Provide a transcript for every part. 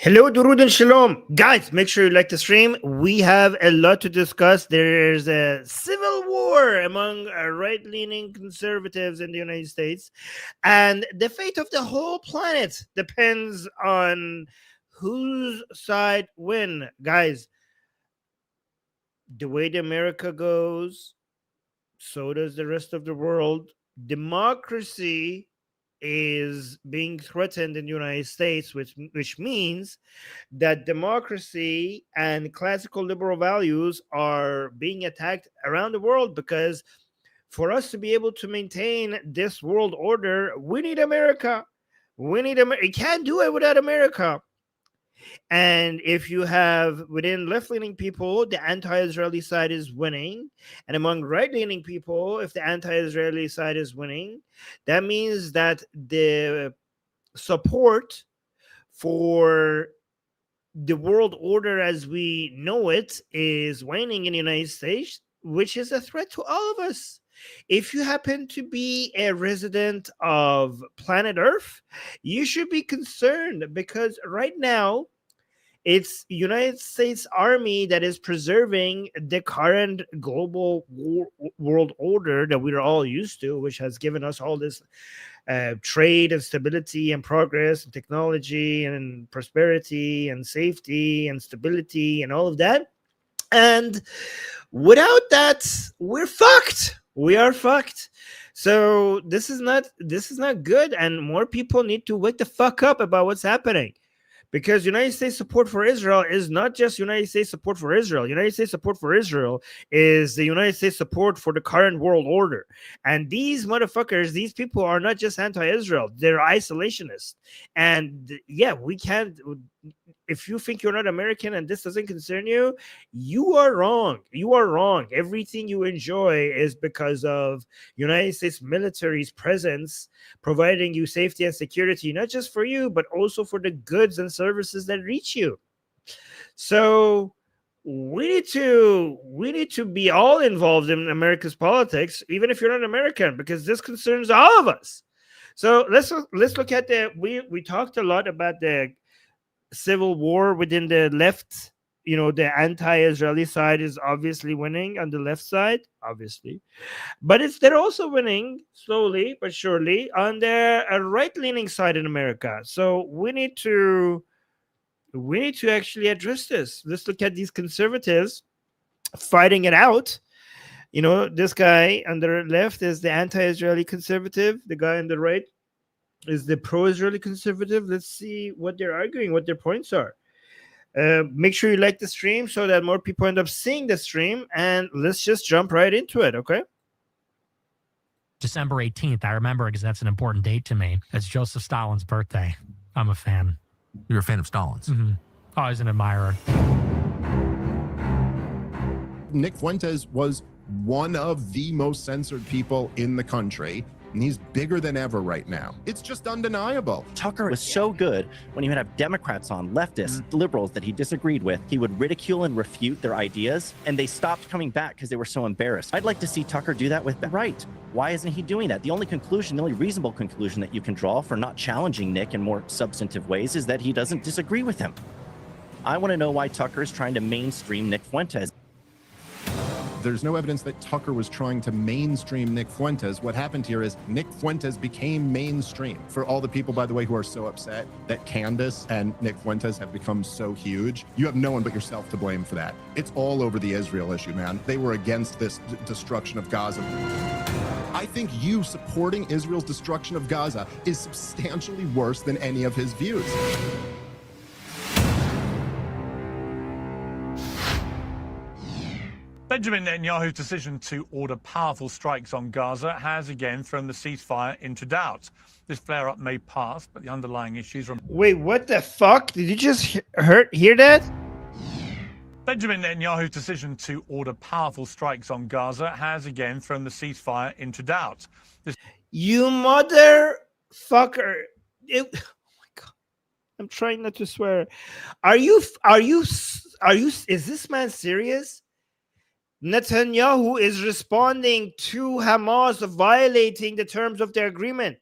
Hello, Durud and Shalom. Guys, make sure you like the stream. We have a lot to discuss. There's a civil war among right-leaning conservatives in the United States. And the fate of the whole planet depends on whose side win. Guys, the way the America goes, so does the rest of the world. Democracy is being threatened in the United States, which means that democracy and classical liberal values are being attacked around the world, because for us to be able to maintain this world order, we need America. We need America. You can't do it without America. And if you have within left-leaning people, the anti-Israeli side is winning. And among right-leaning people, if the anti-Israeli side is winning, that means that the support for the world order as we know it is waning in the United States, which is a threat to all of us. If you happen to be a resident of planet Earth, you should be concerned, because right now it's United States Army that is preserving the current global world order that we're all used to, which has given us all this trade and stability and progress and technology and prosperity and safety and stability and all of that. And without that, we're fucked. We are fucked. So this is not good, and more people need to wake the fuck up about what's happening. Because United States support for Israel is not just United States support for Israel. United States support for Israel is the United States support for the current world order. And these motherfuckers, these people are not just anti-Israel. They're isolationists. And yeah, we can't... If you think you're not American and this doesn't concern you, you are wrong. You are wrong. Everything you enjoy is because of United States military's presence, providing you safety and security, not just for you, but also for the goods and services that reach you. So we need to be all involved in America's politics, even if you're not American, because this concerns all of us. So let's look at we talked a lot about the civil war within the left. You know, the anti-Israeli side is obviously winning on the left side, obviously, but they're also winning slowly but surely on the right-leaning side in America. So we need to actually address this. Let's look at these conservatives fighting it out. You know, this guy on the left is the anti-Israeli conservative. The guy on the right is the pro-Israeli conservative. Let's see what they're arguing, what their points are. Make sure you like the stream so that more people end up seeing the stream, and let's just jump right into it, okay? December 18th, I remember because that's an important date to me. It's Joseph Stalin's birthday. I'm a fan. You're a fan of Stalin's? Mm-hmm. Always an admirer. Nick Fuentes was one of the most censored people in the country, and he's bigger than ever right now. It's just undeniable. Tucker was so good when he would have Democrats on, leftists, liberals that he disagreed with. He would ridicule and refute their ideas, and they stopped coming back because they were so embarrassed. I'd like to see Tucker do that with the right. Why isn't he doing that? The only reasonable conclusion that you can draw for not challenging Nick in more substantive ways is that he doesn't disagree with him. I want to know why Tucker is trying to mainstream Nick Fuentes. There's no evidence that Tucker was trying to mainstream Nick Fuentes. What happened here is Nick Fuentes became mainstream. For all the people, by the way, who are so upset that Candace and Nick Fuentes have become so huge, you have no one but yourself to blame for that. It's all over the Israel issue, man. They were against this destruction of Gaza. I think you supporting Israel's destruction of Gaza is substantially worse than any of his views. Benjamin Netanyahu's decision to order powerful strikes on Gaza has again thrown the ceasefire into doubt. This flare-up may pass, but the underlying issues remain. Wait, what the fuck? Did you just hear that? Benjamin Netanyahu's decision to order powerful strikes on Gaza has again thrown the ceasefire into doubt. You motherfucker. Oh my God. I'm trying not to swear. Is this man serious? Netanyahu is responding to Hamas violating the terms of their agreement.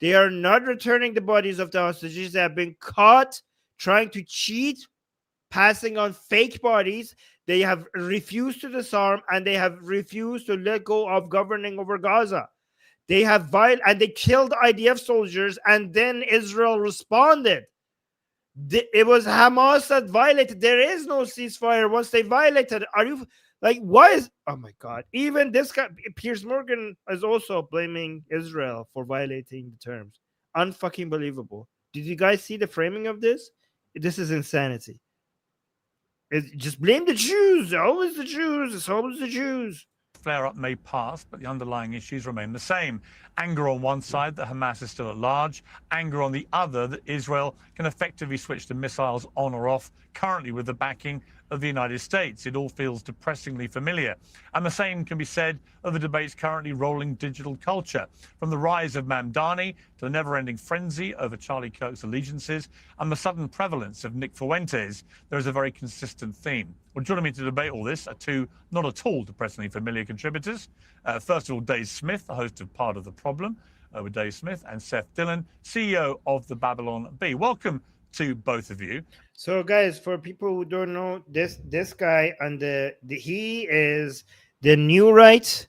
They are not returning the bodies of the hostages that have been caught, trying to cheat, passing on fake bodies. They have refused to disarm, and they have refused to let go of governing over Gaza. They have and they killed IDF soldiers, and then Israel responded. It was Hamas that violated. There is no ceasefire once they violated. Are you like, why is, oh my God, even this guy, Piers Morgan, is also blaming Israel for violating the terms. Unfucking believable. Did you guys see the framing of this? This is insanity. Just blame the Jews. Always the Jews. It's always the Jews. Flare-up may pass, but the underlying issues remain the same. Anger on one side that Hamas is still at large, anger on the other that Israel can effectively switch to missiles on or off, currently with the backing of the United States. It all feels depressingly familiar. And the same can be said of the debates currently rolling digital culture, from the rise of Mamdani to the never-ending frenzy over Charlie Kirk's allegiances and the sudden prevalence of Nick Fuentes. There is a very consistent theme. Well, joining me to debate all this are two not at all depressingly familiar contributors. First of all, Dave Smith, the host of Part of the Problem with Dave Smith, and Seth Dillon, CEO of the Babylon Bee. Welcome to both of you. So, guys, for people who don't know, this guy on he is the new right.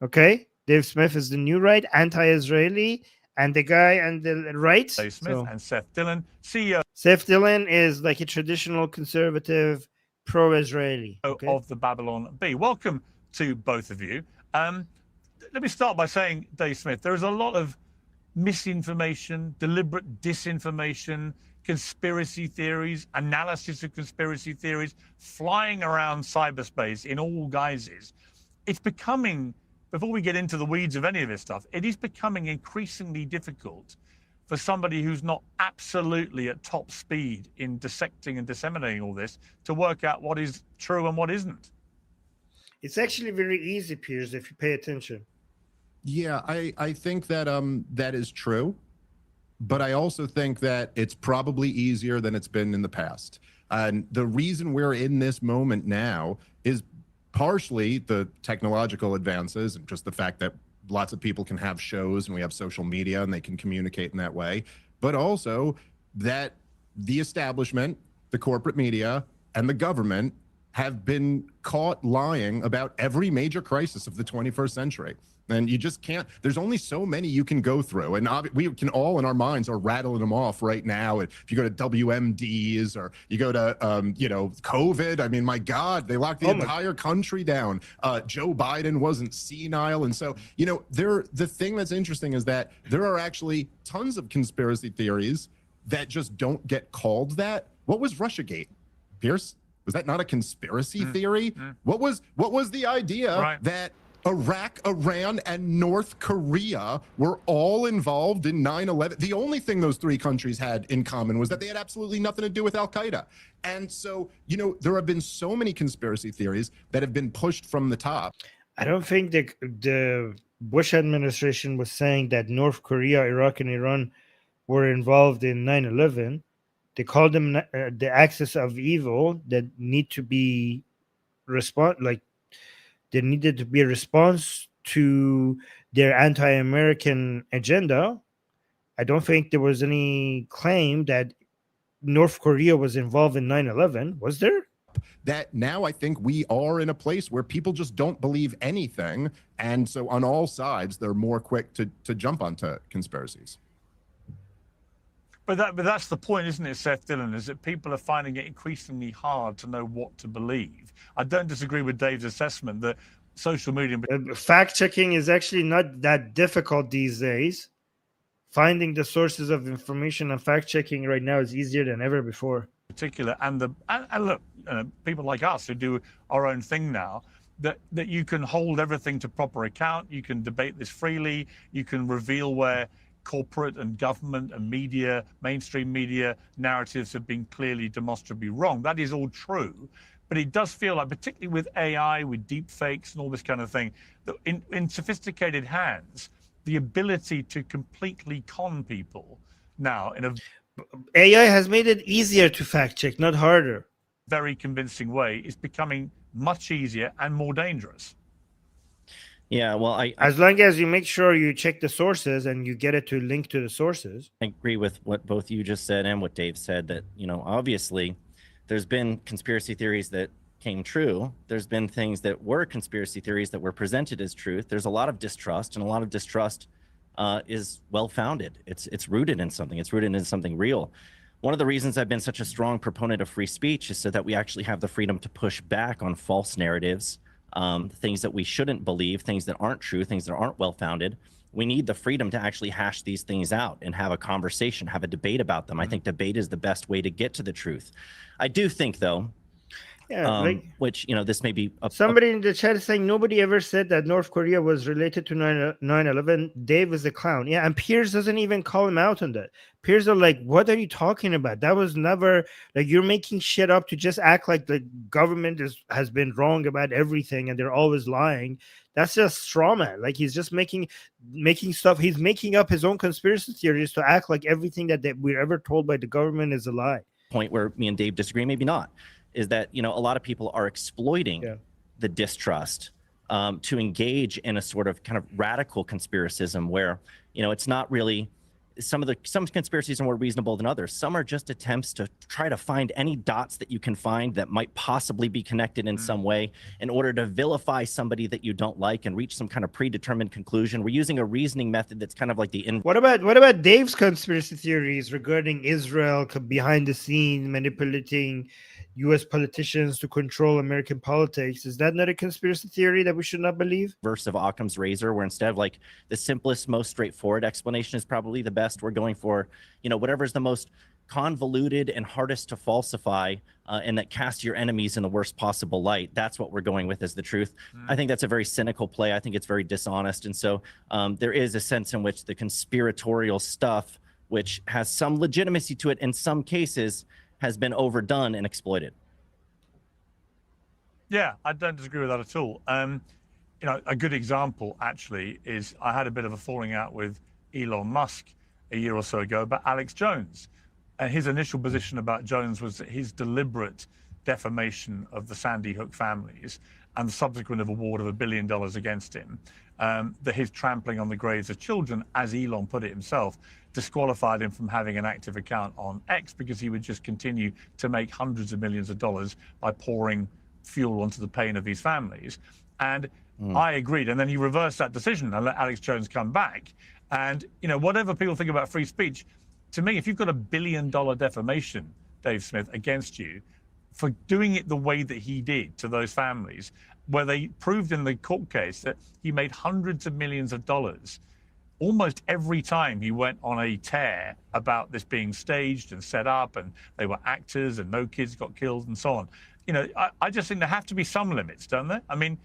Okay, Dave Smith is the new right, anti-Israeli, and the guy on the right, Dave Smith and Seth Dillon, CEO. Seth Dillon is like a traditional conservative, pro-Israeli. Okay? Of the Babylon Bee. Welcome to both of you. Let me start by saying, Dave Smith, there is a lot of misinformation, deliberate disinformation, conspiracy theories, analysis of conspiracy theories flying around cyberspace in all guises. It's becoming, before we get into the weeds of any of this stuff, it is becoming increasingly difficult for somebody who's not absolutely at top speed in dissecting and disseminating all this to work out what is true and what isn't. It's actually very easy, Piers, if you pay attention. Yeah, I think that that is true. But I also think that it's probably easier than it's been in the past. And the reason we're in this moment now is partially the technological advances and just the fact that lots of people can have shows and we have social media and they can communicate in that way. But also that the establishment, the corporate media, and the government have been caught lying about every major crisis of the 21st century. And you just can't, there's only so many you can go through. And we can all in our minds are rattling them off right now. And if you go to WMDs or you go to, COVID, I mean, my God, they locked the entire country down. Joe Biden wasn't senile. And so, the thing that's interesting is that there are actually tons of conspiracy theories that just don't get called that. What was Russiagate, Pierce? Was that not a conspiracy theory? What was the idea that Iraq, Iran, and North Korea were all involved in 9/11? The only thing those three countries had in common was that they had absolutely nothing to do with Al-Qaeda. And so, there have been so many conspiracy theories that have been pushed from the top. I don't think the Bush administration was saying that North Korea, Iraq, and Iran were involved in 9/11. They called them the axis of evil that need to be there needed to be a response to their anti-American agenda. I don't think there was any claim that North Korea was involved in 9/11. Was there? That now I think we are in a place where people just don't believe anything. And so on all sides, they're more quick to jump onto conspiracies. But that's the point, isn't it, Seth Dillon, is that people are finding it increasingly hard to know what to believe. I don't disagree with Dave's assessment that social media... Fact-checking is actually not that difficult these days. Finding the sources of information and fact-checking right now is easier than ever before. Particular, and look, people like us who do our own thing now, that you can hold everything to proper account, you can debate this freely, you can reveal where corporate and government and media, mainstream media narratives have been clearly demonstrably wrong. That is all true. But it does feel like, particularly with AI, with deep fakes and all this kind of thing, that in sophisticated hands, the ability to completely con people now in a... AI has made it easier to fact check, not harder. Very convincing way is becoming much easier and more dangerous. Yeah, well, as long as you make sure you check the sources and you get it to link to the sources. I agree with what both you just said and what Dave said, that, you know, obviously there's been conspiracy theories that came true. There's been things that were conspiracy theories that were presented as truth. There's a lot of distrust, and a lot of distrust is well-founded. It's rooted in something. It's rooted in something real. One of the reasons I've been such a strong proponent of free speech is so that we actually have the freedom to push back on false narratives, things that we shouldn't believe, things that aren't true, things that aren't well-founded. We need the freedom to actually hash these things out and have a conversation, have a debate about them. I think debate is the best way to get to the truth. I do think, though, which, you know, this may be somebody in the chat is saying nobody ever said that North Korea was related to 9/11. Dave is a clown. Yeah, and Piers doesn't even call him out on that. Piers are like, what are you talking about? That was never, like, you're making shit up to just act like the government has been wrong about everything and they're always lying. That's just straw man. Like, he's just making stuff. He's making up his own conspiracy theories to act like everything that we're ever told by the government is a lie. Point where me and Dave disagree, maybe not, is that, you know, a lot of people are exploiting the distrust to engage in a sort of kind of radical conspiracism where, you know, it's not really, some conspiracies are more reasonable than others. Some are just attempts to try to find any dots that you can find that might possibly be connected in some way in order to vilify somebody that you don't like and reach some kind of predetermined conclusion. We're using a reasoning method that's kind of like the What about Dave's conspiracy theories regarding Israel behind the scenes manipulating U.S. politicians to control American politics? Is that not a conspiracy theory that we should not believe? Verse of Occam's razor, where instead of like the simplest, most straightforward explanation is probably the best, we're going for, you know, whatever's the most convoluted and hardest to falsify and that casts your enemies in the worst possible light. That's what we're going with as the truth. I think that's a very cynical play. I think it's very dishonest. And so there is a sense in which the conspiratorial stuff, which has some legitimacy to it in some cases, has been overdone and exploited. Yeah, I don't disagree with that at all. You know, a good example actually is I had a bit of a falling out with Elon Musk a year or so ago about Alex Jones. And his initial position about Jones was that his deliberate defamation of the Sandy Hook families and the subsequent award of $1 billion against him, that his trampling on the graves of children, as Elon put it himself, disqualified him from having an active account on X because he would just continue to make hundreds of millions of dollars by pouring fuel onto the pain of these families. And I agreed. And then he reversed that decision and let Alex Jones come back. And, you know, whatever people think about free speech, to me, if you've got $1 billion defamation, Dave Smith, against you for doing it the way that he did to those families, where they proved in the court case that he made hundreds of millions of dollars almost every time he went on a tear about this being staged and set up and they were actors and no kids got killed and so on. You know, I just think there have to be some limits, don't there? I mean,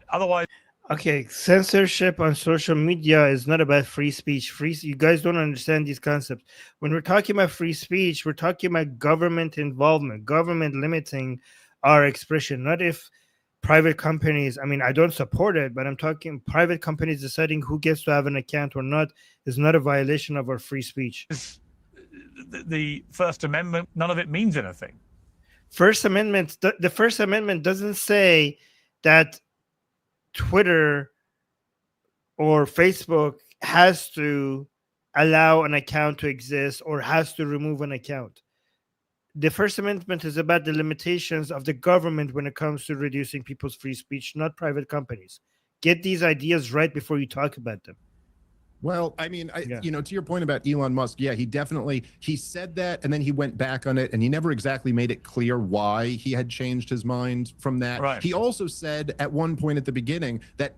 otherwise... Okay, censorship on social media is not about free speech. You guys don't understand these concepts. When we're talking about free speech, we're talking about government involvement, government limiting our expression, not if private companies, I mean, I don't support it, but I'm talking private companies deciding who gets to have an account or not is not a violation of our free speech. The First Amendment, none of it means anything. First Amendment, the First Amendment doesn't say that Twitter or Facebook has to allow an account to exist or has to remove an account. The First Amendment is about the limitations of the government when it comes to reducing people's free speech, not private companies. Get these ideas right before you talk about them. Well, I mean, you know, to your point about Elon Musk, yeah, he said that and then he went back on it and he never exactly made it clear why he had changed his mind from that. Right. He also said at one point at the beginning that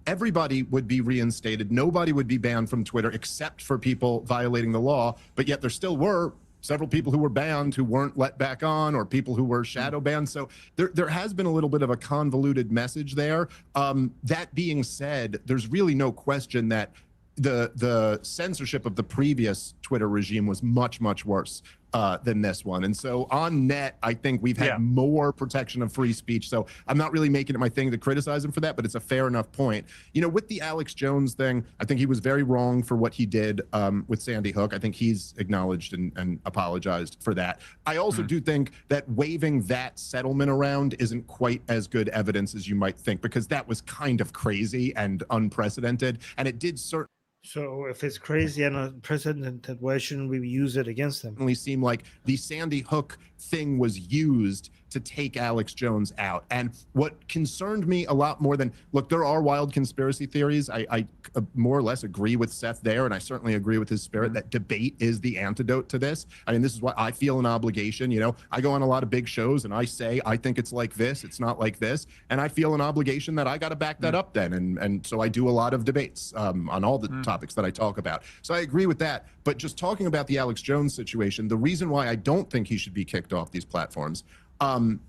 everybody would be reinstated. Nobody would be banned from Twitter except for people violating the law. But yet there still were several people who were banned who weren't let back on, or people who were shadow banned. So there has been a little bit of a convoluted message there. That being said, there's really no question that the censorship of the previous Twitter regime was much, much worse. than this one. And so on net, I think we've had more protection of free speech. So I'm not really making it my thing to criticize him for that, but it's a fair enough point. You know, with the Alex Jones thing, I think he was very wrong for what he did with Sandy Hook. I think he's acknowledged and apologized for that. I also do think that waving that settlement around isn't quite as good evidence as you might think, because that was kind of crazy and unprecedented. And it did certainly. So if it's crazy and unprecedented, why shouldn't we use it against them? Certainly seemed like the Sandy Hook thing was used to take Alex Jones out. And what concerned me a lot more than, look, there are wild conspiracy theories. I more or less agree with Seth there, and I certainly agree with his spirit that debate is the antidote to this. I mean, this is why I feel an obligation. You know, I go on a lot of big shows and I say, I think it's like this, it's not like this. And I feel an obligation that I got to back that up then. And so I do a lot of debates on all the topics that I talk about. So I agree with that. But just talking about the Alex Jones situation, the reason why I don't think he should be kicked off these platforms,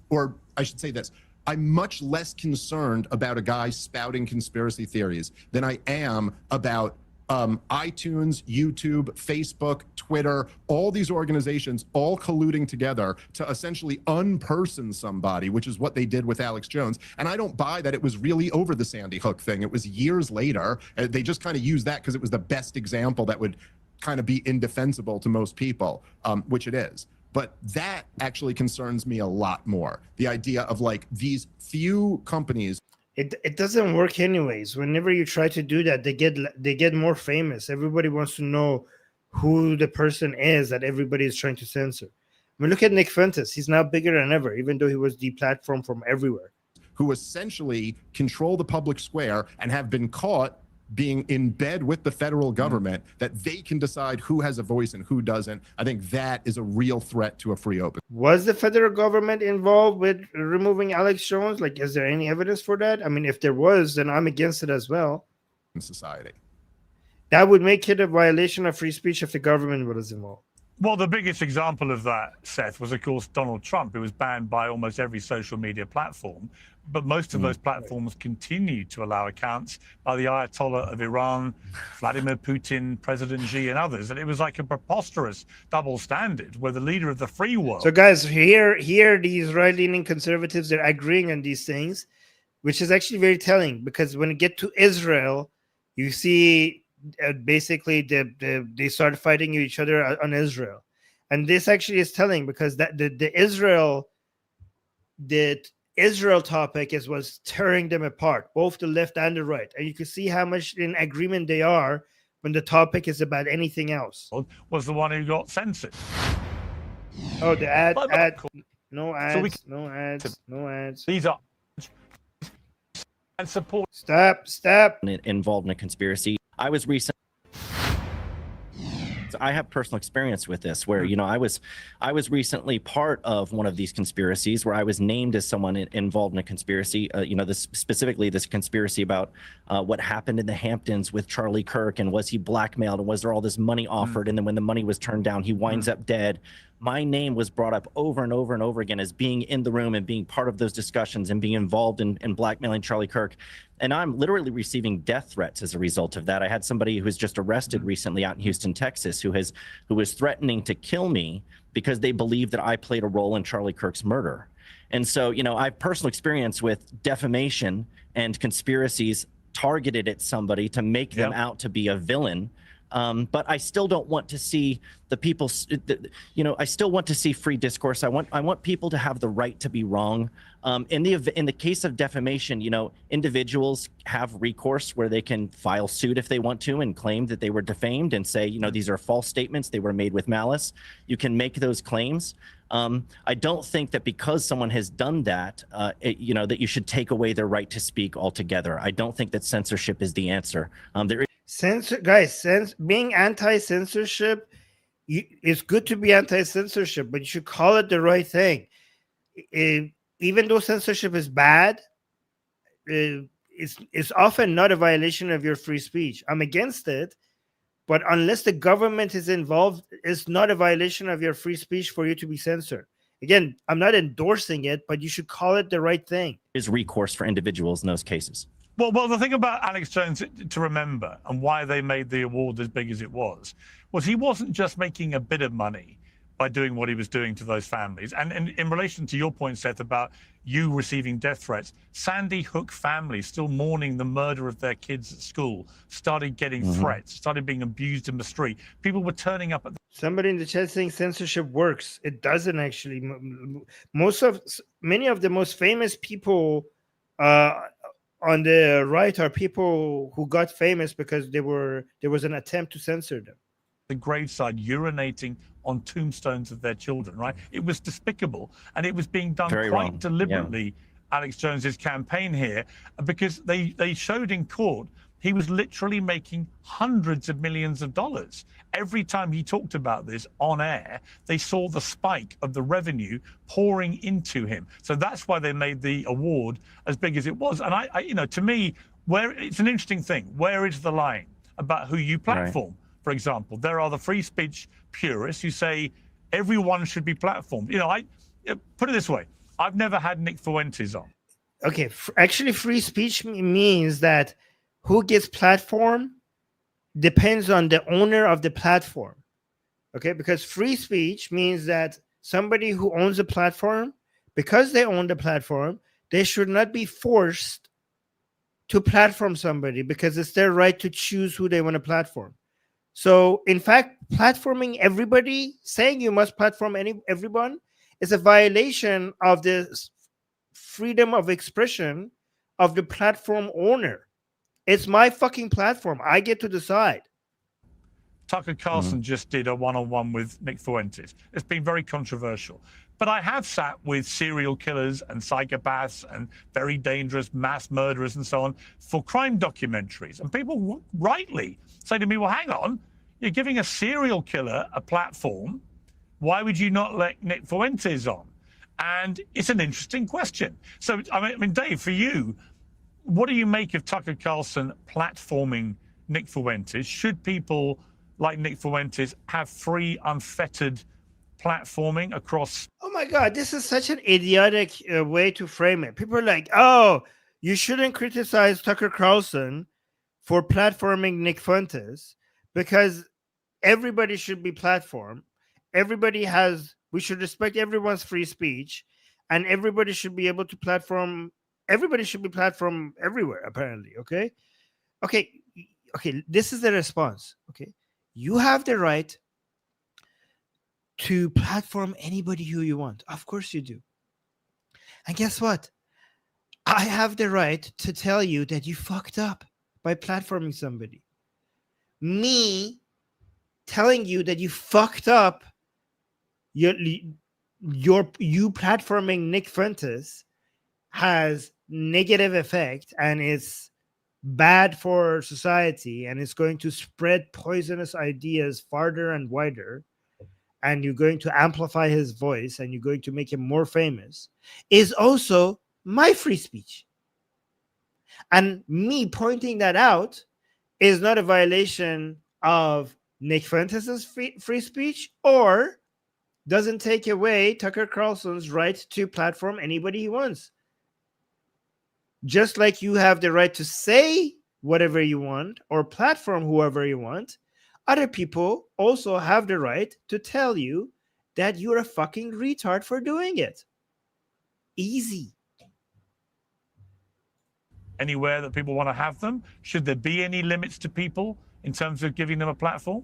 or I should say this, I'm much less concerned about a guy spouting conspiracy theories than I am about iTunes, YouTube, Facebook, Twitter, all these organizations all colluding together to essentially unperson somebody, which is what they did with Alex Jones. And I don't buy that it was really over the Sandy Hook thing. It was years later. They just kind of used that because it was the best example that would kind of be indefensible to most people, which it is. But that actually concerns me a lot more. The idea of like these few companies. It doesn't work anyways. Whenever you try to do that, they get more famous. Everybody wants to know who the person is that everybody is trying to censor. I mean, look at Nick Fuentes. He's now bigger than ever, even though he was deplatformed from everywhere. Who essentially control the public square and have been caught being in bed with the federal government, that they can decide who has a voice and who doesn't. I think that is a real threat to a free open. Was the federal government involved with removing Alex Jones? Like, is there any evidence for that? I mean, if there was, then I'm against it as well. In society. That would make it a violation of free speech if the government was involved. Well, the biggest example of that, Seth, was, of course, Donald Trump, who was banned by almost every social media platform. But most of those platforms continue to allow accounts by the Ayatollah of Iran, Vladimir Putin, President Xi, and others. And it was like a preposterous double standard where the leader of the free world. So, guys, here these right-leaning conservatives, they're agreeing on these things, which is actually very telling, because when you get to Israel, you see basically they start fighting each other on Israel. And this actually is telling, because that the Israel topic was tearing them apart, both the left and the right. And you can see how much in agreement they are when the topic is about anything else. Was the one who got censored. Oh, the ad. No ads, no ads. These are and support. Stop. Involved in a conspiracy. I was recently. So I have personal experience with this, where I was recently part of one of these conspiracies where I was named as someone involved in a conspiracy. This conspiracy about what happened in the Hamptons with Charlie Kirk, and was he blackmailed, and was there all this money offered, and then when the money was turned down, he winds up dead. My name was brought up over and over and over again as being in the room and being part of those discussions and being involved in blackmailing Charlie Kirk. And I'm literally receiving death threats as a result of that. I had somebody who was just arrested recently out in Houston, Texas, who was threatening to kill me because they believe that I played a role in Charlie Kirk's murder. And so, I have personal experience with defamation and conspiracies targeted at somebody to make them out to be a villain. But I still don't want to see the people, I still want to see free discourse. I want people to have the right to be wrong. In the case of defamation, individuals have recourse where they can file suit if they want to and claim that they were defamed and say, these are false statements, they were made with malice. You can make those claims. I don't think that because someone has done that, that you should take away their right to speak altogether. I don't think that censorship is the answer. Being anti-censorship, it's good to be anti-censorship, but you should call it the right thing. Even though censorship is bad, it's often not a violation of your free speech. I'm against it, but unless the government is involved, it's not a violation of your free speech for you to be censored. Again, I'm not endorsing it, but you should call it the right thing. Is recourse for individuals in those cases. Well, the thing about Alex Jones to remember, and why they made the award as big as it was he wasn't just making a bit of money by doing what he was doing to those families. And in relation to your point, Seth, about you receiving death threats, Sandy Hook families still mourning the murder of their kids at school started getting threats, started being abused in the street. People were turning up at Somebody in the chat saying censorship works. It doesn't actually. Many of the most famous people on the right are people who got famous because there was an attempt to censor them. the graveside urinating on tombstones of their children, right? It was despicable, and it was being done quite deliberately. Alex Jones's campaign here, because they showed in court he was literally making hundreds of millions of dollars. Every time he talked about this on air, they saw the spike of the revenue pouring into him. So that's why they made the award as big as it was. And I you know, to me, where it's an interesting thing, where is the line about who you platform? For example, there are the free speech purists who say everyone should be platformed. You know, I put it this way: I've never had Nick Fuentes on. Okay, actually, free speech means that who gets platform depends on the owner of the platform. Okay, because free speech means that somebody who owns a platform, because they own the platform, they should not be forced to platform somebody because it's their right to choose who they want to platform. So, in fact, platforming everybody, saying you must platform everyone, is a violation of the freedom of expression of the platform owner. It's my fucking platform. I get to decide. Tucker Carlson just did a one-on-one with Nick Fuentes. It's been very controversial. But I have sat with serial killers and psychopaths and very dangerous mass murderers and so on for crime documentaries. And people rightly say to me, well, hang on, you're giving a serial killer a platform. Why would you not let Nick Fuentes on? And it's an interesting question. So, I mean, Dave, for you, what do you make of Tucker Carlson platforming Nick Fuentes? Should people like Nick Fuentes have free, unfettered platforming across? Oh my God, this is such an idiotic way to frame it. People are like, oh, you shouldn't criticize Tucker Carlson for platforming Nick Fuentes because everybody should be platformed. We should respect everyone's free speech, and everybody should be able to platform. Everybody should be platformed everywhere, apparently. Okay. This is the response. Okay. You have the right to platform anybody who you want. Of course you do. And guess what? I have the right to tell you that you fucked up by platforming somebody. Me telling you that you fucked up, you platforming Nick Fuentes has negative effect and it's bad for society and it's going to spread poisonous ideas farther and wider, and you're going to amplify his voice and you're going to make him more famous, is also my free speech. And me pointing that out is not a violation of Nick Fuentes' free speech, or doesn't take away Tucker Carlson's right to platform anybody he wants. Just like you have the right to say whatever you want or platform whoever you want, other people also have the right to tell you that you're a fucking retard for doing it. Easy. Anywhere that people want to have them? Should there be any limits to people in terms of giving them a platform?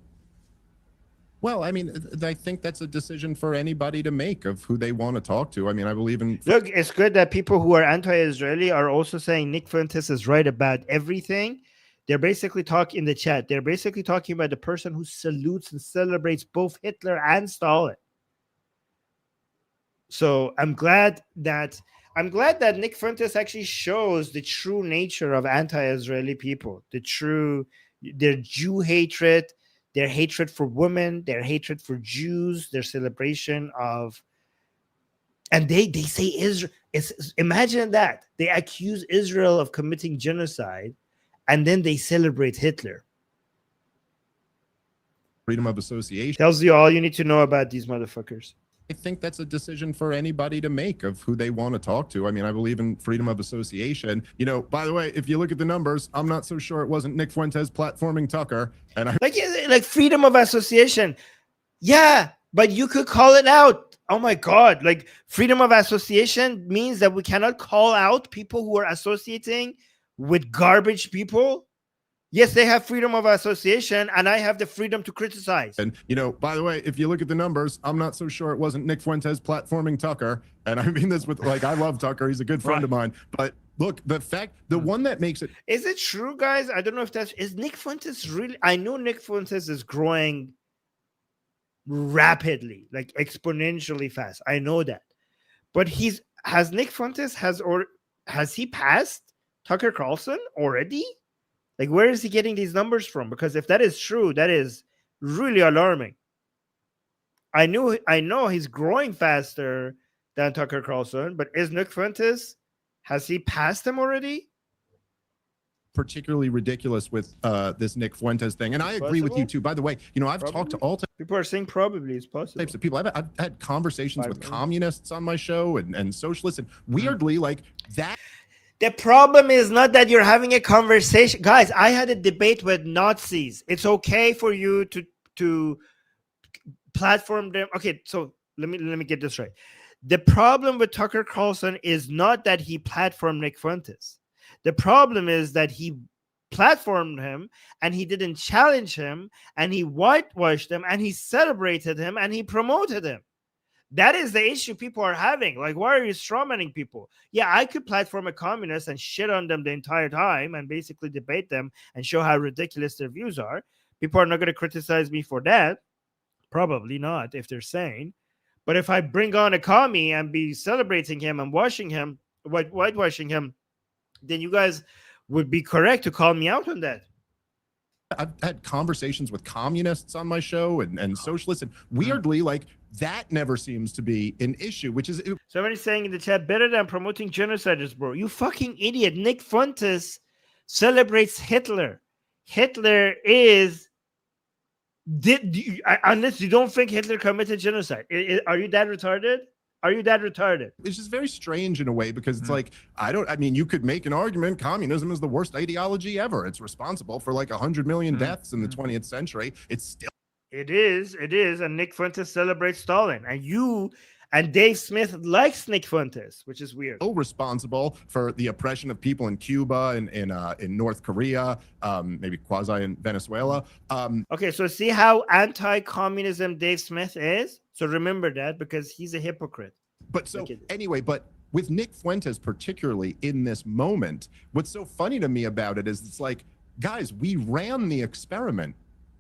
Well, I mean, I think that's a decision for anybody to make of who they want to talk to. I mean, I believe in... Look, it's good that people who are anti-Israeli are also saying Nick Fuentes is right about everything. They're basically talking in the chat. They're basically talking about the person who salutes and celebrates both Hitler and Stalin. So I'm glad that Nick Fuentes actually shows the true nature of anti-Israeli people, their Jew hatred, their hatred for women, their hatred for Jews, their celebration of, and they say Israel. Imagine that they accuse Israel of committing genocide, and then they celebrate Hitler. Freedom of association. Tells you all you need to know about these motherfuckers. I think that's a decision for anybody to make of who they want to talk to. I mean, I believe in freedom of association. You know, by the way, if you look at the numbers, I'm not so sure it wasn't Nick Fuentes platforming Tucker. And like freedom of association. Yeah, But you could call it out. Oh my God. Like, freedom of association means that we cannot call out people who are associating with garbage people. Yes, they have freedom of association, and I have the freedom to criticize. And, you know, by the way, if you look at the numbers, I'm not so sure it wasn't Nick Fuentes platforming Tucker. And I mean this with, like, I love Tucker. He's a good friend of mine. But look, the one that makes it. Is it true, guys? I don't know if is Nick Fuentes really? I know Nick Fuentes is growing rapidly, like exponentially fast. I know that. But has Nick Fuentes has he passed Tucker Carlson already? Like, where is he getting these numbers from? Because if that is true, that is really alarming. I know he's growing faster than Tucker Carlson, but is Nick Fuentes, has he passed him already? Particularly ridiculous with this Nick Fuentes thing. And I agree with you too. By the way, you know, I've talked to all people are saying probably it's possible. types of people. I've had conversations with communists on my show and socialists, and weirdly, like that. The problem is not that you're having a conversation. Guys, I had a debate with Nazis. It's okay for you to platform them. Okay, so let me get this right. The problem with Tucker Carlson is not that he platformed Nick Fuentes. The problem is that he platformed him and he didn't challenge him and he whitewashed him and he celebrated him and he promoted him. That is the issue people are having. Like, why are you strawmanning people? Yeah, I could platform a communist and shit on them the entire time and basically debate them and show how ridiculous their views are. People are not going to criticize me for that. Probably not, if they're sane. But if I bring on a commie and be celebrating him and washing him, whitewashing him, then you guys would be correct to call me out on that. I've had conversations with communists on my show and socialists, and weirdly, like, that never seems to be an issue, which is. Somebody's saying in the chat, better than promoting genociders, bro. You fucking idiot. Nick Fuentes celebrates Hitler. Hitler is. Unless you don't think Hitler committed genocide. Are you that retarded? Are you that retarded? It's just very strange in a way, because it's like, I mean, you could make an argument communism is the worst ideology ever. It's responsible for like 100 million deaths in the 20th century. It's still. It is. And Nick Fuentes celebrates Stalin. And Dave Smith likes Nick Fuentes, which is weird. Responsible for the oppression of people in Cuba and in North Korea, maybe quasi in Venezuela. Okay, so see how anti-communism Dave Smith is? So remember that, because he's a hypocrite. But so anyway, but with Nick Fuentes, particularly in this moment, what's so funny to me about it is it's like, guys, we ran the experiment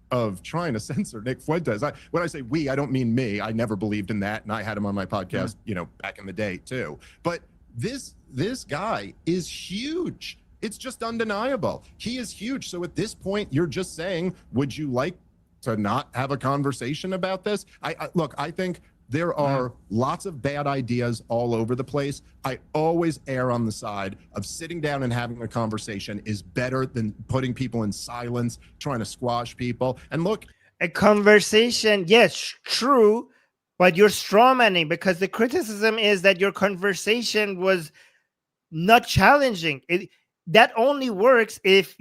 of trying to censor Nick Fuentes. When I say we, I don't mean me. I never believed in that, and I had him on my podcast, you know, back in the day too. But this guy is huge. It's just undeniable. He is huge. So at this point, you're just saying, would you like to not have a conversation about this? Look, I think there are lots of bad ideas all over the place. I always err on the side of sitting down and having a conversation is better than putting people in silence, trying to squash people. And look, a conversation, yes, true, but you're strawmanning, because the criticism is that your conversation was not challenging. That only works if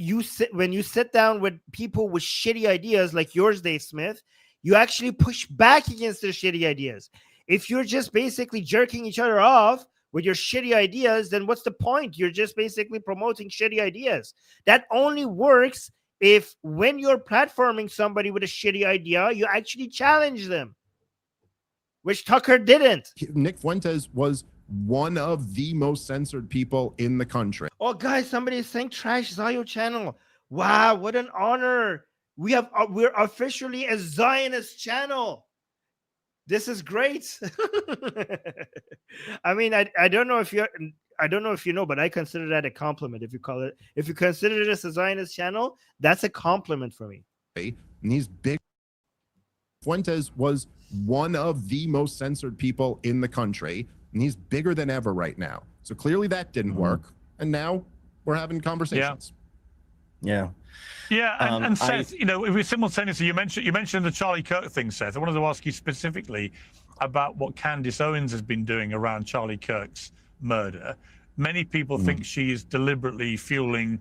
when you sit down with people with shitty ideas like yours, Dave Smith. You actually push back against their shitty ideas. If you're just basically jerking each other off with your shitty ideas, then what's the point? You're just basically promoting shitty ideas. That only works if when you're platforming somebody with a shitty idea, you actually challenge them, which Tucker didn't. Nick Fuentes was one of the most censored people in the country. Oh, guys, somebody is saying trash Zayo channel. Wow, what an honor. We're officially a Zionist channel. This is great. I mean, I don't know if you know, but I consider that a compliment. If you consider this a Zionist channel, that's a compliment for me. And he's big. Fuentes was one of the most censored people in the country, and he's bigger than ever right now. So clearly that didn't work, and now we're having conversations. Yeah. Yeah, and Seth, you know, we simultaneously, you mentioned the Charlie Kirk thing, Seth. I wanted to ask you specifically about what Candace Owens has been doing around Charlie Kirk's murder. Many people think she is deliberately fueling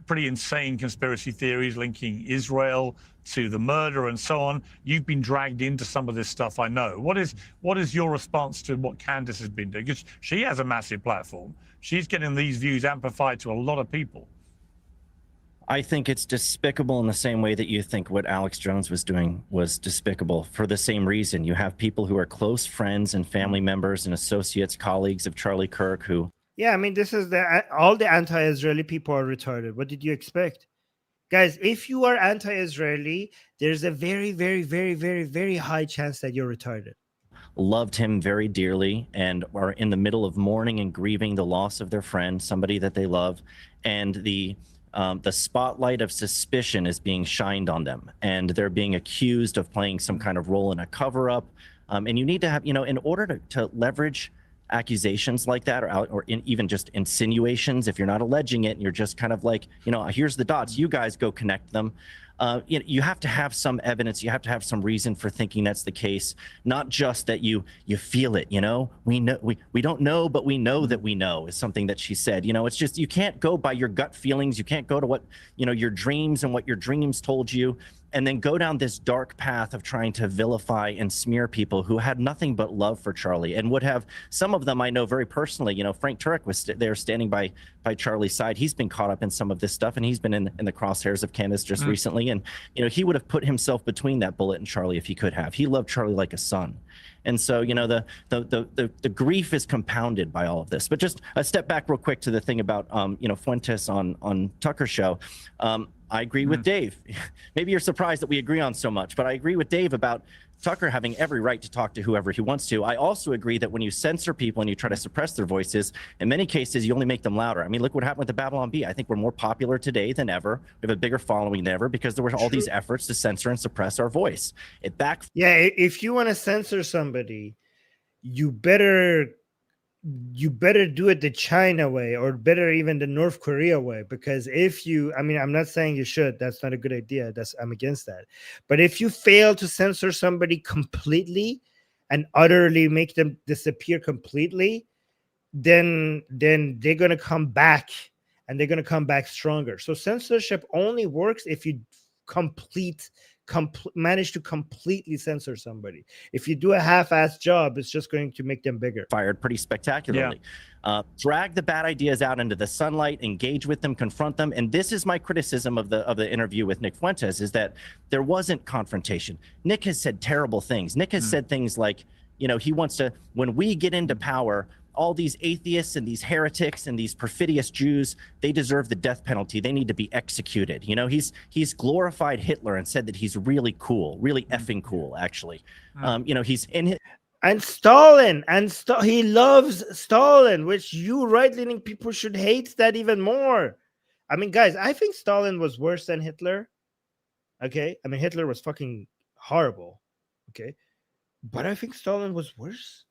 pretty insane conspiracy theories linking Israel to the murder and so on. You've been dragged into some of this stuff, I know. What is your response to what Candace has been doing? Because she has a massive platform. She's getting these views amplified to a lot of people. I think it's despicable in the same way that you think what Alex Jones was doing was despicable, for the same reason. You have people who are close friends and family members and associates, colleagues of Charlie Kirk who... Yeah, I mean, this is all the anti-Israeli people are retarded. What did you expect? Guys, if you are anti-Israeli, there's a very, very, very, very, very high chance that you're retarded. Loved him very dearly and are in the middle of mourning and grieving the loss of their friend, somebody that they love, and the spotlight of suspicion is being shined on them, and they're being accused of playing some kind of role in a cover-up. And you need to have, in order to leverage accusations like that, or even just insinuations, if you're not alleging it and you're just kind of like, here's the dots, you guys go connect them. You have to have some evidence. You have to have some reason for thinking that's the case, not just that you feel it. We know we don't know, but we know that we know, is something that she said. It's just, you can't go by your gut feelings. You can't go to what your dreams and what your dreams told you, and then go down this dark path of trying to vilify and smear people who had nothing but love for Charlie and would have, some of them I know very personally. Frank Turek was there standing by Charlie's side. He's been caught up in some of this stuff, and he's been in the crosshairs of Candace just recently. And he would have put himself between that bullet and Charlie if he could have. He loved Charlie like a son. And so, the grief is compounded by all of this. But just a step back real quick to the thing about, Fuentes on Tucker's show. I agree with Dave. Maybe you're surprised that we agree on so much, but I agree with Dave about Tucker having every right to talk to whoever he wants to. I also agree that when you censor people and you try to suppress their voices, in many cases, you only make them louder. I mean, look what happened with the Babylon Bee. I think we're more popular today than ever. We have a bigger following than ever because there were all these efforts to censor and suppress our voice. Yeah, if you want to censor somebody, you better do it the China way, or better even the North Korea way. Because I'm not saying you should, that's not a good idea. I'm against that. But if you fail to censor somebody completely and utterly make them disappear completely, then they're going to come back, and they're going to come back stronger. So censorship only works if you manage to completely censor somebody. If you do a half-assed job, it's just going to make them bigger. Fired pretty spectacularly. Yeah. Drag the bad ideas out into the sunlight, engage with them, confront them. And this is my criticism of the interview with Nick Fuentes, is that there wasn't confrontation. Nick has said terrible things. Nick has said things like, he wants to, when we get into power, all these atheists and these heretics and these perfidious Jews, they deserve the death penalty. They need to be executed. He's glorified Hitler and said that he's really cool, really effing cool, actually. He's in his... And Stalin, he loves Stalin, which you right-leaning people should hate that even more. I mean, guys, I think Stalin was worse than Hitler. Okay? I mean, Hitler was fucking horrible. Okay? But I think Stalin was worse.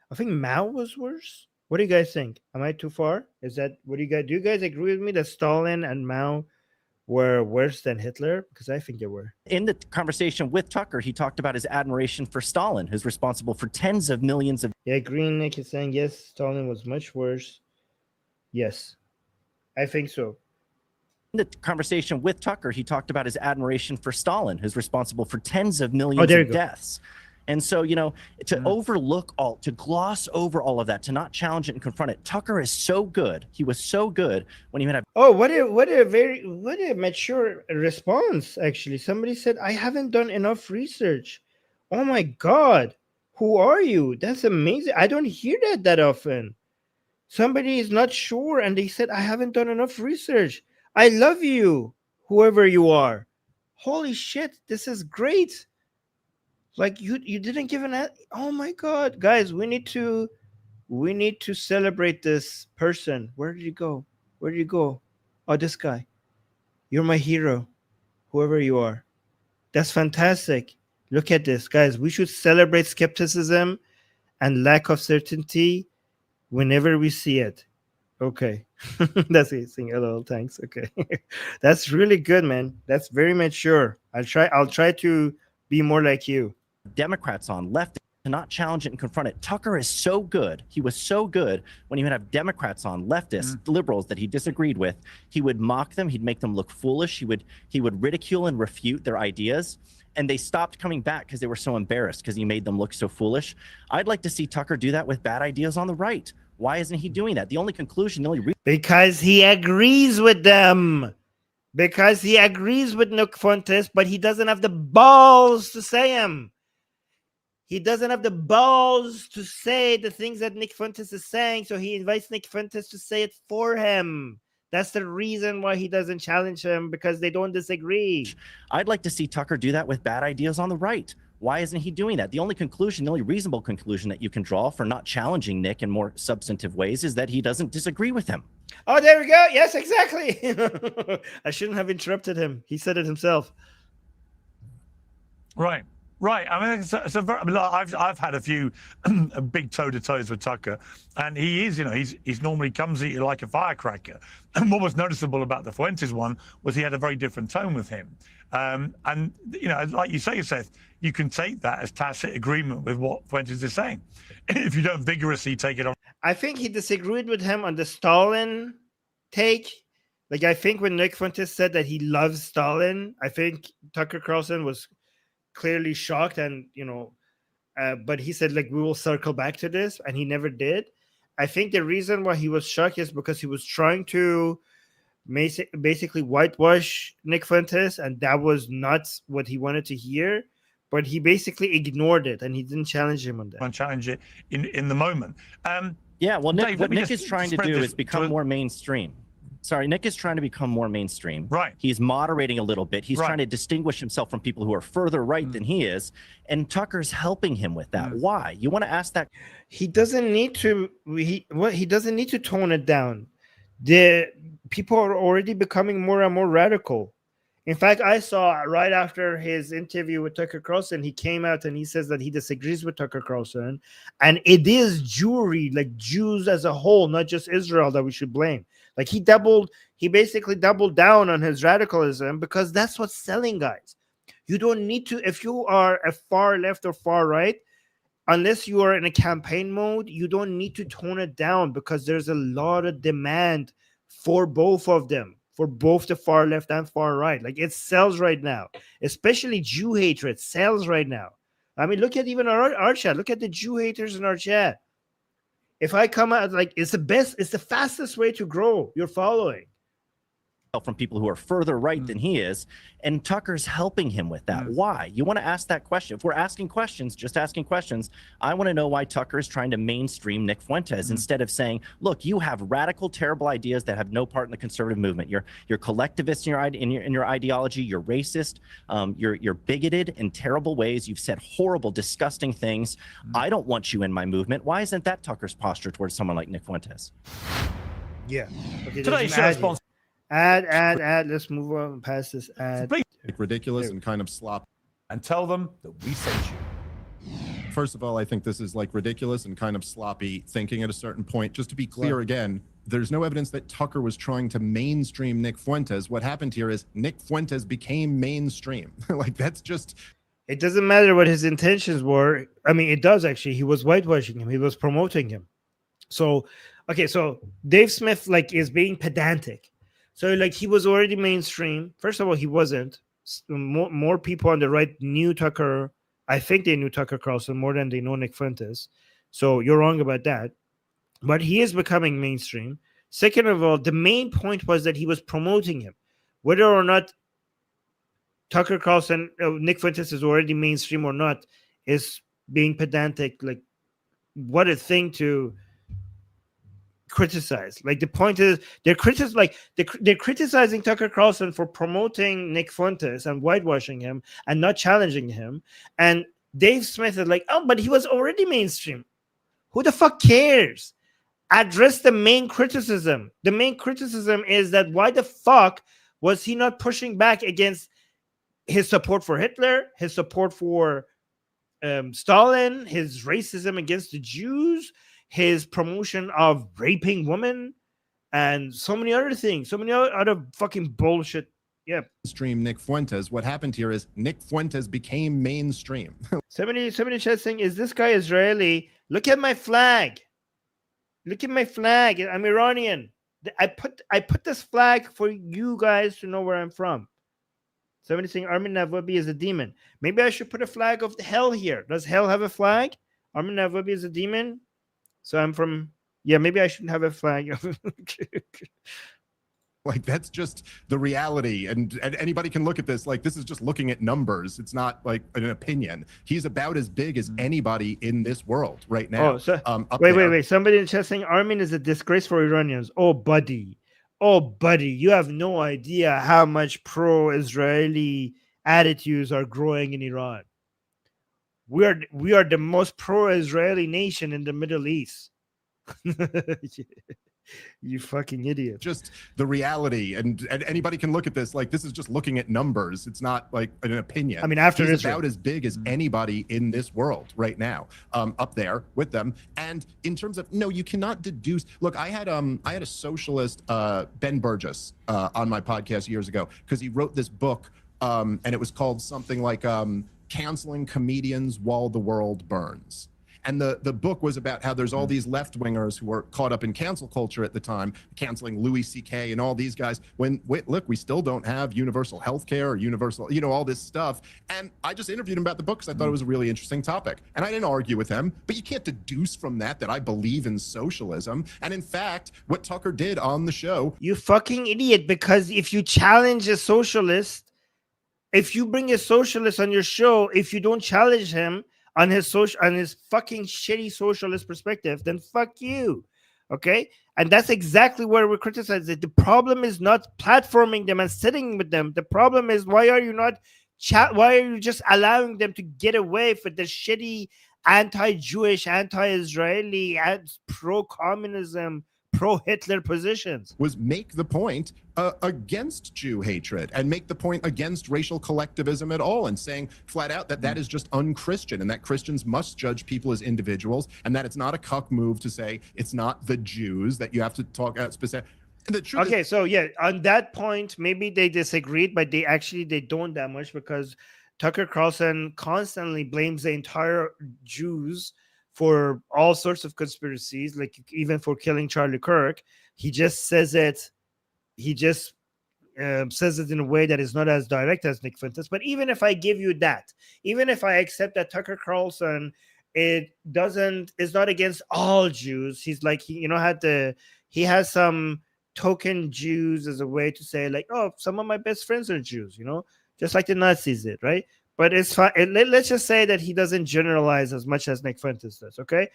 I think Mao was worse. What do you guys think? Am I too far? Do you guys agree with me that Stalin and Mao were worse than Hitler? Because I think they were. In the conversation with Tucker, he talked about his admiration for Stalin, who's responsible for tens of millions of... Yeah, Green Nick is saying, yes, Stalin was much worse. Yes, I think so. In the conversation with Tucker, he talked about his admiration for Stalin, who's responsible for tens of millions of deaths. And so, to gloss over all of that, to not challenge it and confront it. Tucker is so good. He was so good when he had what a mature response, actually. Somebody said, I haven't done enough research. Oh my God. Who are you? That's amazing. I don't hear that often. Somebody is not sure and they said, I haven't done enough research. I love you, whoever you are. Holy shit, this is great. Like you didn't give an... Oh my God, guys, we need to celebrate this person. Where did you go? Oh, this guy. You're my hero, whoever you are. That's fantastic. Look at this, guys. We should celebrate skepticism and lack of certainty whenever we see it. Okay. That's it. Saying hello, thanks. Okay. That's really good, man. That's very mature. I'll try to be more like you. Democrats on, left to not challenge it and confront it. Tucker is so good. He was so good when he would have Democrats on, leftists, liberals that he disagreed with. He would mock them. He'd make them look foolish. He would ridicule and refute their ideas. And they stopped coming back because they were so embarrassed because he made them look so foolish. I'd like to see Tucker do that with bad ideas on the right. Why isn't he doing that? The only conclusion, the only because he agrees with them. Because he agrees with Nick Fuentes, but he doesn't have the balls to say them. He doesn't have the balls to say the things that Nick Fuentes is saying, so he invites Nick Fuentes to say it for him. That's the reason why he doesn't challenge him, because they don't disagree. I'd like to see Tucker do that with bad ideas on the right. Why isn't he doing that? The only conclusion, the only reasonable conclusion that you can draw for not challenging Nick in more substantive ways is that he doesn't disagree with him. Oh, there we go. Yes, exactly. I shouldn't have interrupted him. He said it himself. Right. Right. I mean, I've had a few big toe-to-toes with Tucker, and he is, he's normally comes at you like a firecracker. And what was noticeable about the Fuentes one was he had a very different tone with him. And, like you say, Seth, you can take that as tacit agreement with what Fuentes is saying. If you don't vigorously take it on. I think he disagreed with him on the Stalin take. Like, I think when Nick Fuentes said that he loves Stalin, I think Tucker Carlson was clearly shocked, and but he said, like, we will circle back to this, and he never did. I think the reason why he was shocked is because he was trying to basically whitewash Nick Fuentes, and that was not what he wanted to hear. But he basically ignored it, and he didn't challenge him on that. Challenge it in the moment. Yeah, well, Dave, what Nick is trying to do is become more mainstream. Sorry, Nick is trying to become more mainstream. Right. He's moderating a little bit. He's trying to distinguish himself from people who are further right than he is, and Tucker's helping him with that. Why? You want to ask that? He doesn't need to. He doesn't need to tone it down. The people are already becoming more and more radical. In fact, I saw right after his interview with Tucker Carlson, he came out and he says that he disagrees with Tucker Carlson, and it is Jewry, like Jews as a whole, not just Israel, that we should blame. Like, he basically doubled down on his radicalism, because that's what's selling, guys. You don't need to, if you are a far left or far right, unless you are in a campaign mode, you don't need to tone it down, because there's a lot of demand for both of them, for both the far left and far right. Like, it sells right now, especially Jew hatred sells right now. I mean, look at even our chat. Look at the Jew haters in our chat. If I come out, like, it's the fastest way to grow your following. From people who are further right than he is, and Tucker's helping him with that. Why? You want to ask that question. If we're asking questions, just asking questions, I want to know why Tucker is trying to mainstream Nick Fuentes instead of saying, look, you have radical, terrible ideas that have no part in the conservative movement. You're collectivist in your ideology. You're racist. You're bigoted in terrible ways. You've said horrible, disgusting things. I don't want you in my movement. Why isn't that Tucker's posture towards someone like Nick Fuentes? Yeah. Okay, Today's show sponsor. Add. Let's move on past this ad. Ridiculous and kind of sloppy. And tell them that we sent you. First of all, I think this is like ridiculous and kind of sloppy thinking at a certain point. Just to be clear again, there's no evidence that Tucker was trying to mainstream Nick Fuentes. What happened here is Nick Fuentes became mainstream. Like, that's just... It doesn't matter what his intentions were. I mean, it does, actually. He was whitewashing him. He was promoting him. So, okay, so Dave Smith, like, is being pedantic. So, like, he was already mainstream. First of all, he wasn't. More people on the right knew Tucker. I think they knew Tucker Carlson more than they know Nick Fuentes. So you're wrong about that. But he is becoming mainstream. Second of all, the main point was that he was promoting him. Whether or not Tucker Carlson, Nick Fuentes is already mainstream or not, is being pedantic. Like, what a thing to criticize. Like, the point is they're criticizing Tucker Carlson for promoting Nick Fuentes and whitewashing him and not challenging him. And Dave Smith is like, oh, but he was already mainstream. Who the fuck cares? Address the main criticism. The main criticism is that why the fuck was he not pushing back against his support for Hitler, his support for Stalin, his racism against the Jews, his promotion of raping women, and so many other things, so many other fucking bullshit Yep. Mainstream Nick Fuentes. What happened here is Nick Fuentes became mainstream. Somebody chat saying, is this guy Israeli? Look at my flag. Look at my flag. I'm Iranian. I put this flag for you guys to know where I'm from. Somebody saying Armin Navabi is a demon. Maybe I should put a flag of the hell here. Does hell have a flag? Armin Navabi is a demon. So I'm from, yeah, maybe I shouldn't have a flag. Like, that's just the reality. And anybody can look at this. Like, this is just looking at numbers. It's not like an opinion. He's about as big as anybody in this world right now. Oh, so, wait. Somebody in the chat saying Armin is a disgrace for Iranians. Oh, buddy, you have no idea how much pro-Israeli attitudes are growing in Iran. We are the most pro-Israeli nation in the Middle East. You fucking idiot. Just the reality. And anybody can look at this. Like, this is just looking at numbers. It's not like an opinion. I mean, after he's Israel, about as big as anybody in this world right now, up there with them. And in terms of, no, you cannot deduce. Look, I had a socialist, Ben Burgess, on my podcast years ago, because he wrote this book, and it was called something like Canceling Comedians While the World Burns. And the book was about how there's all these left-wingers who were caught up in cancel culture at the time, canceling Louis C.K. and all these guys. Look, we still don't have universal health care or universal, all this stuff. And I just interviewed him about the book because I thought it was a really interesting topic. And I didn't argue with him, but you can't deduce from that I believe in socialism. And in fact, what Tucker did on the show. You fucking idiot, because if you challenge a socialist, if you bring a socialist on your show, if you don't challenge him on his fucking shitty socialist perspective, then fuck you. Okay? And that's exactly where we criticize it. The problem is not platforming them and sitting with them. The problem is, why are you just allowing them to get away with the shitty anti-Jewish, anti-Israeli, pro-communism, pro-Hitler positions? Was make the point against Jew hatred and make the point against racial collectivism at all, and saying flat out that is just unchristian, and that Christians must judge people as individuals, and that it's not a cuck move to say it's not the Jews, that you have to talk about specific. Okay, so yeah, on that point, maybe they disagreed, but they don't that much, because Tucker Carlson constantly blames the entire Jews for all sorts of conspiracies, like even for killing Charlie Kirk. He just says it. He just says it in a way that is not as direct as Nick Fuentes. But even if I give you that, even if I accept that Tucker Carlson is not against all Jews, he's like, he has some token Jews as a way to say, like, oh, some of my best friends are Jews, just like the Nazis did, right? But it's fine. Let's just say that he doesn't generalize as much as Nick Fuentes does, okay?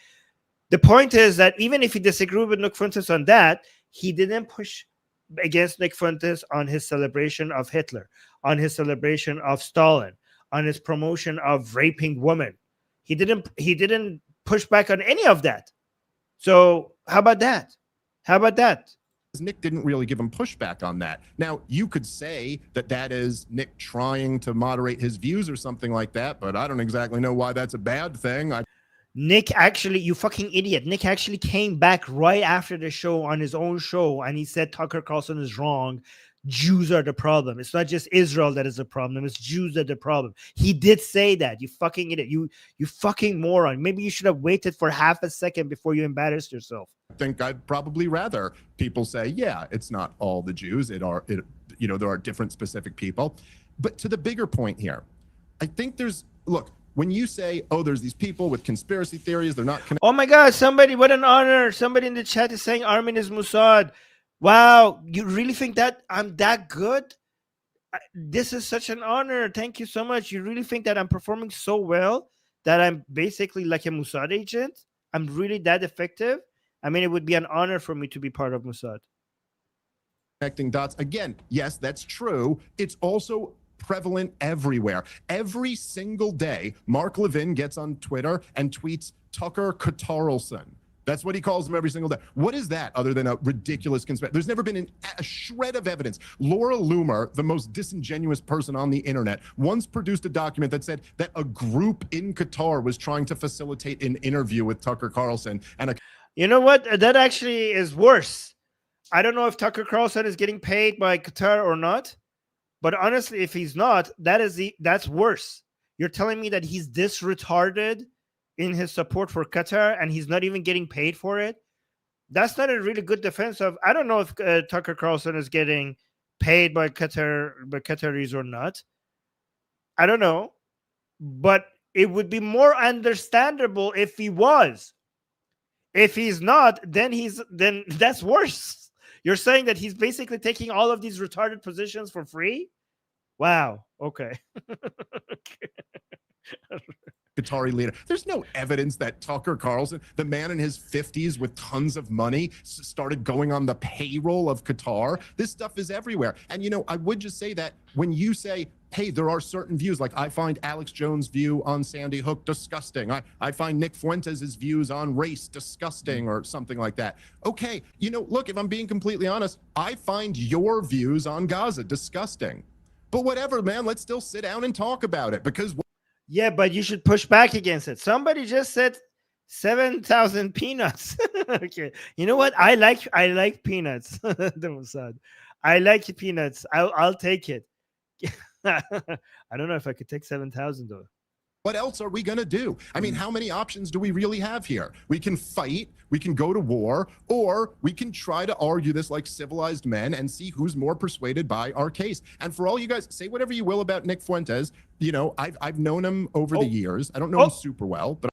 The point is that even if he disagreed with Nick Fuentes on that, he didn't push against Nick Fuentes on his celebration of Hitler, on his celebration of Stalin, on his promotion of raping women. He didn't push back on any of that. So how about that? Nick didn't really give him pushback on that. Now, you could say that is Nick trying to moderate his views or something like that, but I don't exactly know why that's a bad thing. Nick actually, you fucking idiot, Nick actually came back right after the show on his own show, and he said Tucker Carlson is wrong. Jews are the problem. It's not just Israel that is the problem. It's Jews that are the problem. He did say that. You fucking idiot. You fucking moron. Maybe you should have waited for half a second before you embarrassed yourself. I think I'd probably rather people say, yeah, it's not all the Jews. There are different specific people. But to the bigger point here, I think look, when you say, oh, there's these people with conspiracy theories, they're not connected. Oh my God, what an honor. Somebody in the chat is saying Armin is Mossad. Wow, you really think that I'm that good? This is such an honor. Thank you so much. You really think that I'm performing so well that I'm basically like a Mossad agent? I'm really that effective? I mean, it would be an honor for me to be part of Mossad. Connecting dots. Again, yes, that's true. It's also prevalent everywhere. Every single day, Mark Levin gets on Twitter and tweets Tucker Carlson. That's what he calls them every single day. What is that other than a ridiculous conspiracy? There's never been a shred of evidence. Laura Loomer, the most disingenuous person on the internet, once produced a document that said that a group in Qatar was trying to facilitate an interview with Tucker Carlson. You know what? That actually is worse. I don't know if Tucker Carlson is getting paid by Qatar or not, But honestly, if he's not, that's worse. You're telling me that he's this retarded in his support for Qatar and he's not even getting paid for it? That's not a really good defense of. I don't know if Tucker Carlson is getting paid by Qataris or not. I don't know, but it would be more understandable if he was. If he's not, then that's worse. You're saying that he's basically taking all of these retarded positions for free? Wow. Okay. Qatari leader. There's no evidence that Tucker Carlson, the man in his 50s with tons of money, started going on the payroll of Qatar. This stuff is everywhere. And, I would just say that when you say, hey, there are certain views, like I find Alex Jones' view on Sandy Hook disgusting. I find Nick Fuentes' views on race disgusting or something like that. Okay, look, if I'm being completely honest, I find your views on Gaza disgusting. But whatever, man, let's still sit down and talk about it because... Yeah, but you should push back against it. Somebody just said 7,000 peanuts. Okay, you know what? I like peanuts. I like peanuts. I'll take it. I don't know if I could take 7,000 though. What else are we going to do? I mean, how many options do we really have here? We can fight, we can go to war, or we can try to argue this like civilized men and see who's more persuaded by our case. And for all you guys, say whatever you will about Nick Fuentes. I've known him over the years. I don't know him super well, but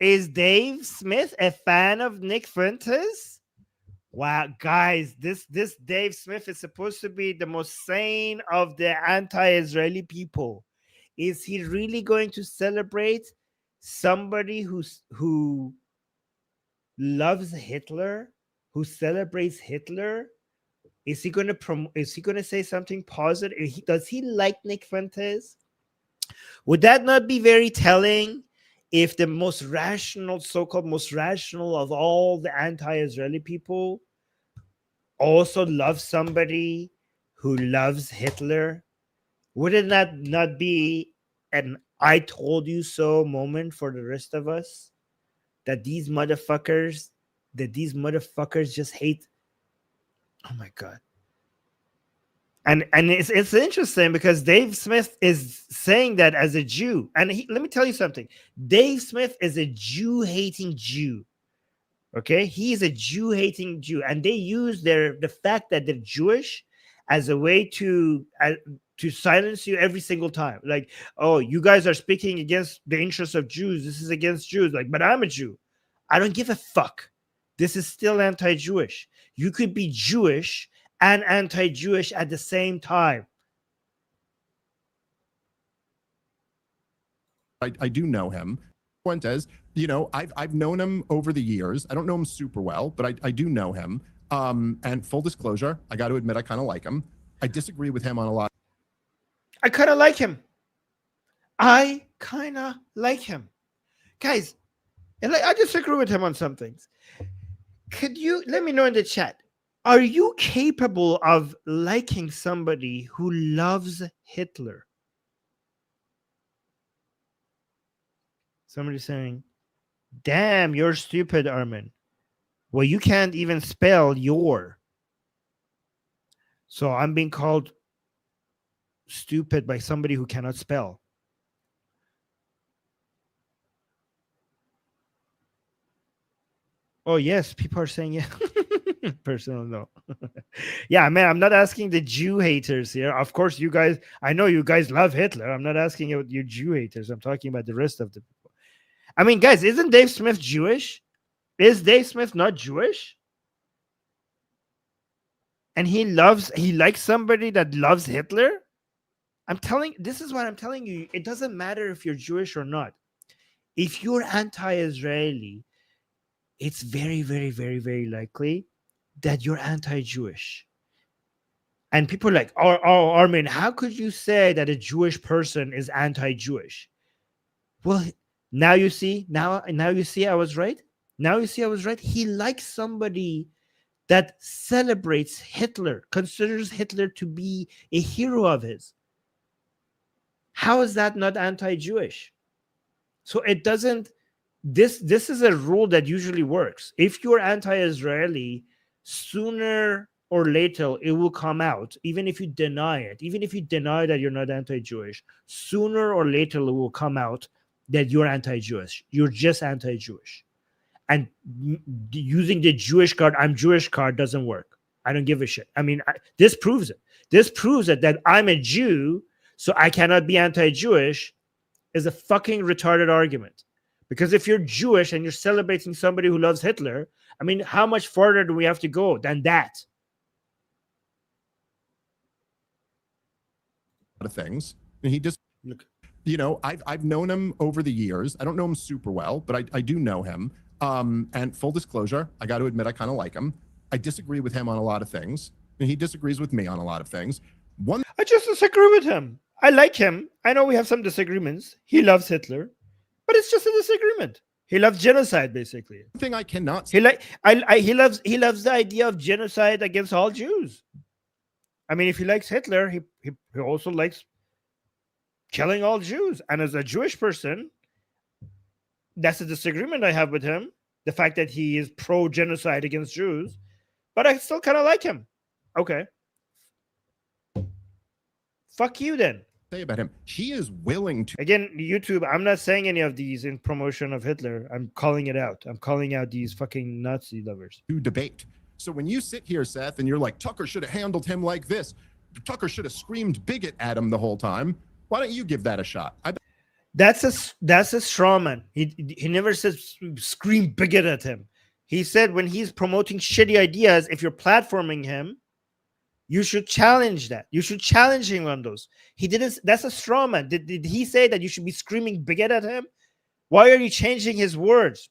is Dave Smith a fan of Nick Fuentes? Wow, guys, this Dave Smith is supposed to be the most sane of the anti-Israeli people. Is he really going to celebrate somebody who loves Hitler, who celebrates Hitler? Is he going to say something positive? Does he like Nick Fuentes? Would that not be very telling if the most rational, so-called most rational of all the anti-Israeli people also loves somebody who loves Hitler? Would it not be an I told you so moment for the rest of us? That these motherfuckers just hate. Oh my God. And it's interesting because Dave Smith is saying that as a Jew. And let me tell you something. Dave Smith is a Jew-hating Jew. Okay? He's a Jew-hating Jew. And they use the fact that they're Jewish as a way to silence you every single time. Like, oh, you guys are speaking against the interests of Jews. This is against Jews. Like, but I'm a Jew. I don't give a fuck. This is still anti-Jewish. You could be Jewish and anti-Jewish at the same time. I do know him. Fuentes, I've known him over the years. I don't know him super well, but I do know him. And full disclosure, I got to admit, I kind of like him. I disagree with him on a lot. I kind of like him. Guys, and I disagree with him on some things. Could you let me know in the chat? Are you capable of liking somebody who loves Hitler? Somebody's saying, damn, you're stupid, Armin. Well, you can't even spell your. So I'm being called stupid by somebody who cannot spell. Oh, yes, people are saying yeah. Personal, no. Yeah, man, I'm not asking the Jew haters here. Of course, you guys, I know you guys love Hitler. I'm not asking you Jew haters. I'm talking about the rest of the people. I mean, guys, isn't Dave Smith Jewish? Is Dave Smith not Jewish? And he likes somebody that loves Hitler? This is what I'm telling you. It doesn't matter if you're Jewish or not. If you're anti-Israeli, it's very, very, very, very likely that you're anti-Jewish. And people are like, oh, Armin, how could you say that a Jewish person is anti-Jewish? Well, now you see I was right. Now you see I was right. He likes somebody that celebrates Hitler, considers Hitler to be a hero of his. How is that not anti-Jewish? So it doesn't. This is a rule that usually works. If you're anti-Israeli, sooner or later it will come out, even if you deny it, even if you deny that you're not anti-Jewish, sooner or later it will come out that you're anti-Jewish. You're just anti-Jewish. And using the Jewish card, I'm Jewish card doesn't work. I don't give a shit. I mean, this proves it. This proves it that I'm a Jew, so I cannot be anti-Jewish is a fucking retarded argument. Because if you're Jewish and you're celebrating somebody who loves Hitler, I mean, how much further do we have to go than that? Of things. And he just, you know, I've known him over the years. I don't know him super well, but I do know him. And full disclosure, I got to admit, I kind of like him. I disagree with him on a lot of things, and he disagrees with me on a lot of things. I just disagree with him. I like him. I know we have some disagreements. He loves Hitler, but it's just a disagreement. He loves genocide, basically. Thing I cannot. He loves the idea of genocide against all Jews. I mean, if he likes Hitler, he also likes killing all Jews. And as a Jewish person, that's a disagreement I have with him. The fact that he is pro-genocide against Jews. But I still kind of like him. Okay. Fuck you then. Say about him. He is willing to. Again, YouTube, I'm not saying any of these in promotion of Hitler. I'm calling it out. I'm calling out these fucking Nazi lovers. To debate. So when you sit here, Seth, and you're like, Tucker should have handled him like this. Tucker should have screamed bigot at him the whole time. Why don't you give that a shot? That's a straw man. He never says scream bigot at him. He said when he's promoting shitty ideas, if you're platforming him, you should challenge that. You should challenge him on those. He didn't. That's a straw man. Did he say that you should be screaming bigot at him? Why are you changing his words?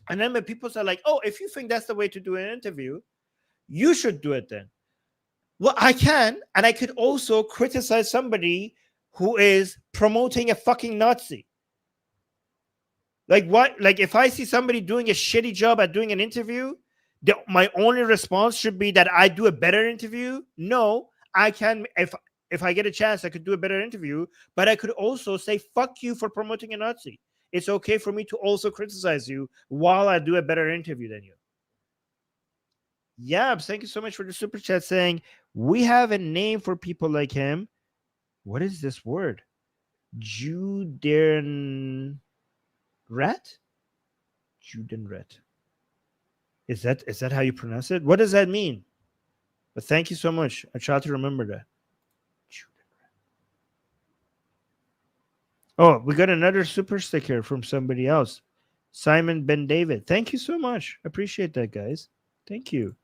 And then when people say like, oh, if you think that's the way to do an interview, you should do it then. Well, I can. And I could also criticize somebody who is promoting a fucking Nazi. Like what? Like if I see somebody doing a shitty job at doing an interview, my only response should be that I do a better interview. No, I can. If I get a chance, I could do a better interview. But I could also say, fuck you for promoting a Nazi. It's okay for me to also criticize you while I do a better interview than you. Yeah, thank you so much for the super chat saying we have a name for people like him. What is this word? Judenrat? Judenrat. Is that how you pronounce it? What does that mean? But thank you so much. I try to remember that. Oh, we got another super sticker from somebody else. Simon Ben David. Thank you so much. Appreciate that, guys. Thank you.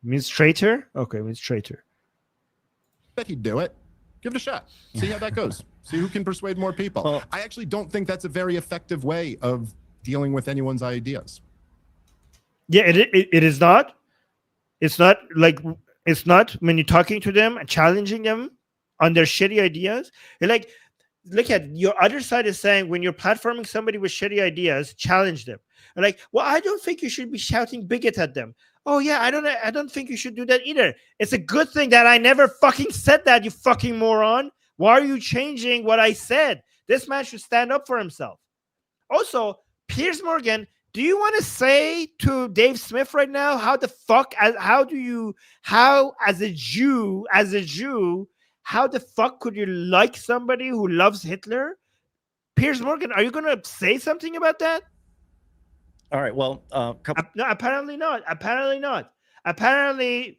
Means traitor? Okay, means traitor. Bet he'd do it. Give it a shot. See how that goes. See who can persuade more people. Well, I actually don't think that's a very effective way of dealing with anyone's ideas. Yeah, it is not. It's not like it's not when you're talking to them and challenging them on their shitty ideas. You're like, look at your other side is saying when you're platforming somebody with shitty ideas, challenge them. And like, well, I don't think you should be shouting bigot at them. Oh yeah, I don't think you should do that either. It's a good thing that I never fucking said that, you fucking moron. Why are you changing what I said? This man should stand up for himself. Also, Piers Morgan, do you want to say to Dave Smith right now, how the fuck, how as a Jew, how the fuck could you like somebody who loves Hitler? Piers Morgan, are you going to say something about that? All right. Well, no, apparently not. Apparently not. Apparently,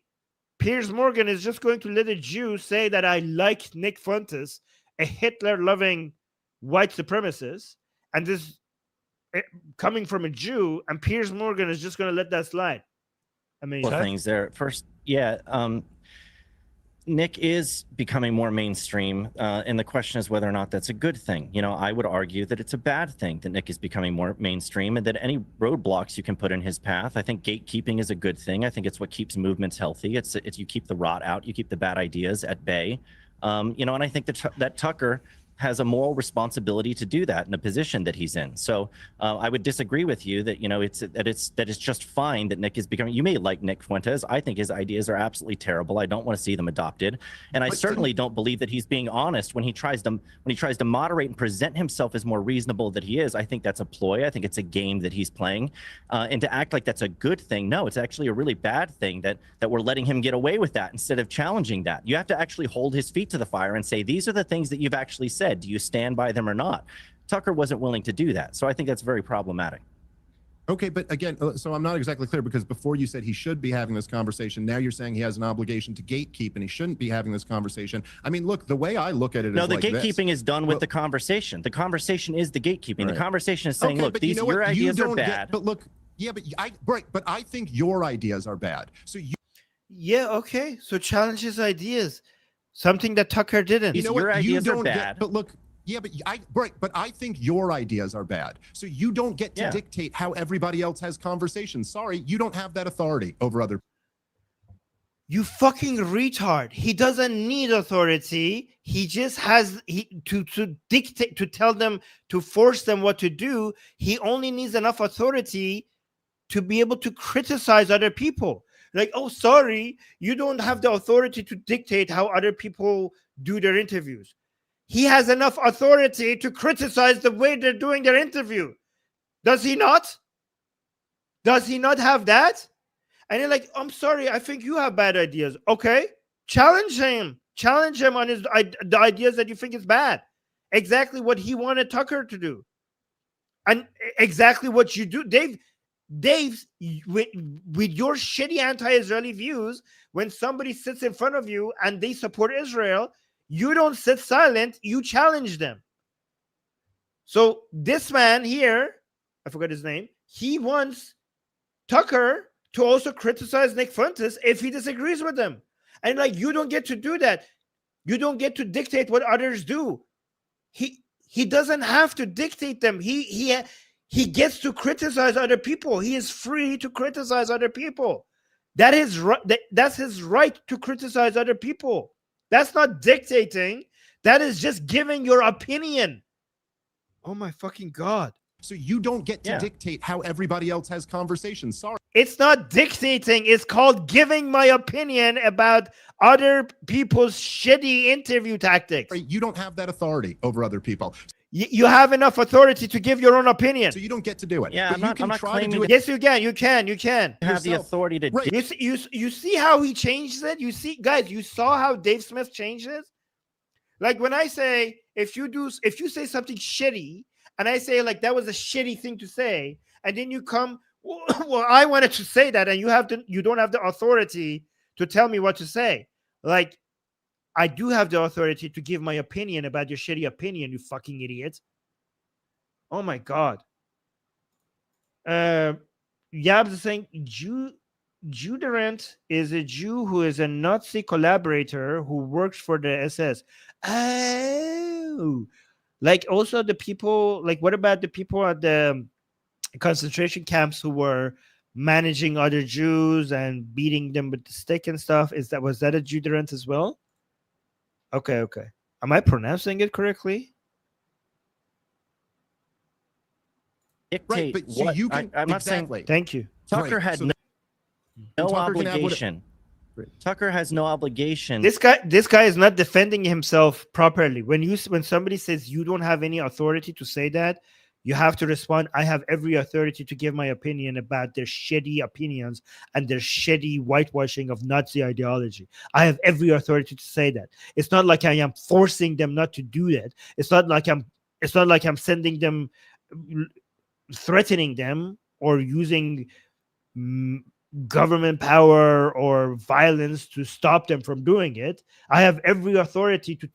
Piers Morgan is just going to let a Jew say that I like Nick Fuentes, a Hitler-loving white supremacist, and this coming from a Jew, and Piers Morgan is just going to let that slide. I mean, things there. First, yeah, Nick is becoming more mainstream, and the question is whether or not that's a good thing. You know, I would argue that it's a bad thing that Nick is becoming more mainstream, and that any roadblocks you can put in his path, I think gatekeeping is a good thing. I think it's what keeps movements healthy. It's you keep the rot out, you keep the bad ideas at bay. You know, and I think that Tucker has a moral responsibility to do that in a position that he's in. So I would disagree with you that, you know, it's just fine that Nick is becoming. You may like Nick Fuentes. I think his ideas are absolutely terrible. I don't want to see them adopted, and I certainly don't believe that he's being honest when he tries to moderate and present himself as more reasonable than he is. I think that's a ploy. I think it's a game that he's playing, and to act like that's a good thing. No, it's actually a really bad thing that we're letting him get away with that instead of challenging that. You have to actually hold his feet to the fire and say, these are the things that you've actually said. Do you stand by them or not? Tucker wasn't willing to do that. So I think that's very problematic. Okay, but again, so I'm not exactly clear, because before you said he should be having this conversation. Now you're saying he has an obligation to gatekeep and he shouldn't be having this conversation. I mean, look, the way I look at it is no, the like gatekeeping this. is done with the conversation. The conversation is the gatekeeping. Right. The conversation is saying, okay, look, these your ideas are bad. But look, yeah, but I think your ideas are bad. So you. Yeah, okay. So challenge his ideas. Something that Tucker didn't. You know your what? ideas You are don't bad. Get, but look, yeah, but I think your ideas are bad. So you don't get to dictate how everybody else has conversations. Sorry, you don't have that authority over other. You fucking retard. He doesn't need authority. He just has to dictate, to tell them, to force them what to do. He only needs enough authority to be able to criticize other people. Like, oh, sorry, you don't have the authority to dictate how other people do their interviews. He has enough authority to criticize the way they're doing their interview. Does he not? Does he not have that? And you're like, I'm sorry, I think you have bad ideas. Okay, challenge him. Challenge him on the ideas that you think is bad. Exactly what he wanted Tucker to do. And exactly what you do. Dave, with your shitty anti-Israeli views, when somebody sits in front of you and they support Israel, you don't sit silent, you challenge them. So this man here, I forgot his name, he wants Tucker to also criticize Nick Fuentes if he disagrees with them. And like, you don't get to do that. You don't get to dictate what others do. He doesn't have to dictate them. He gets to criticize other people. He is free to criticize other people. That's his right to criticize other people. That's not dictating. That is just giving your opinion. Oh my fucking God. So you don't get to dictate how everybody else has conversations. Sorry. It's not dictating. It's called giving my opinion about other people's shitty interview tactics. You don't have that authority over other people. You have enough authority to give your own opinion. So you don't get to do it. Yeah, but I'm not claiming it. Yes, you can. You can. You have the authority to. Right. You see how he changed it? You see, guys, you saw how Dave Smith changed it? Like when I say, if you say something shitty, and I say like that was a shitty thing to say, and then you come, well, I wanted to say that, and you don't have the authority to tell me what to say. Like, I do have the authority to give my opinion about your shitty opinion, you fucking idiot. Oh my God. Yabs is saying Jew Durant is a Jew who is a Nazi collaborator who works for the SS. Oh, like also the people, like what about the people at the concentration camps who were managing other Jews and beating them with the stick and stuff? Was that a Jew Durant as well? Okay. Am I pronouncing it correctly? Right, but so you can. I'm not saying. Thank you. Tucker had no obligation. Tucker has no obligation. This guy is not defending himself properly. When somebody says you don't have any authority to say that, you have to respond, I have every authority to give my opinion about their shitty opinions and their shitty whitewashing of Nazi ideology. I have every authority to say that. It's not like I am forcing them not to do that. It's not like I'm sending them, threatening them, or using government power or violence to stop them from doing it. I have every authority to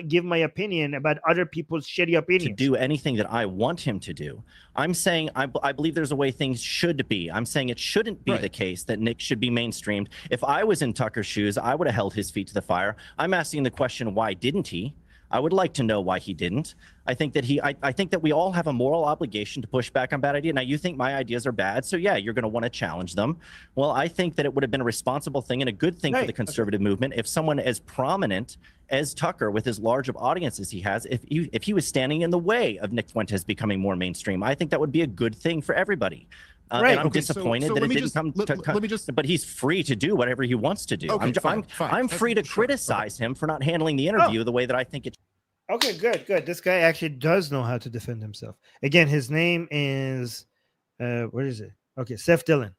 give my opinion about other people's shitty opinions. To do anything that I want him to do. I'm saying I believe there's a way things should be. I'm saying it shouldn't be the case that Nick should be mainstreamed. If I was in Tucker's shoes, I would have held his feet to the fire. I'm asking the question, why didn't he? I would like to know why he didn't. I think that we all have a moral obligation to push back on bad ideas. Now, you think my ideas are bad, so yeah, you're going to want to challenge them. Well, I think that it would have been a responsible thing and a good thing for the conservative movement if someone as prominent as Tucker, with as large of audiences he has, if he was standing in the way of Nick Fuentes becoming more mainstream. I think that would be a good thing for everybody. And I'm disappointed that it didn't come. Let me just. But he's free to do whatever he wants to do. Okay, I'm free to criticize him for not handling the interview the way that I think it. Okay, good. This guy actually does know how to defend himself. Again, his name is what is it? Okay, Seth Dillon.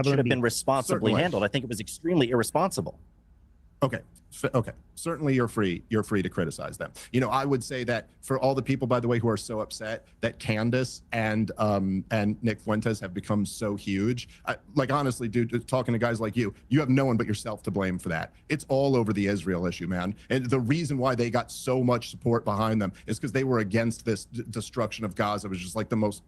Should have been responsibly handled. I think it was extremely irresponsible. Okay. Certainly you're free to criticize them. You know, I would say that for all the people, by the way, who are so upset that Candace and Nick Fuentes have become so huge, like, honestly, dude, talking to guys like you have no one but yourself to blame for that. It's all over the Israel issue, man. And the reason why they got so much support behind them is because they were against this destruction of Gaza. It was just like the most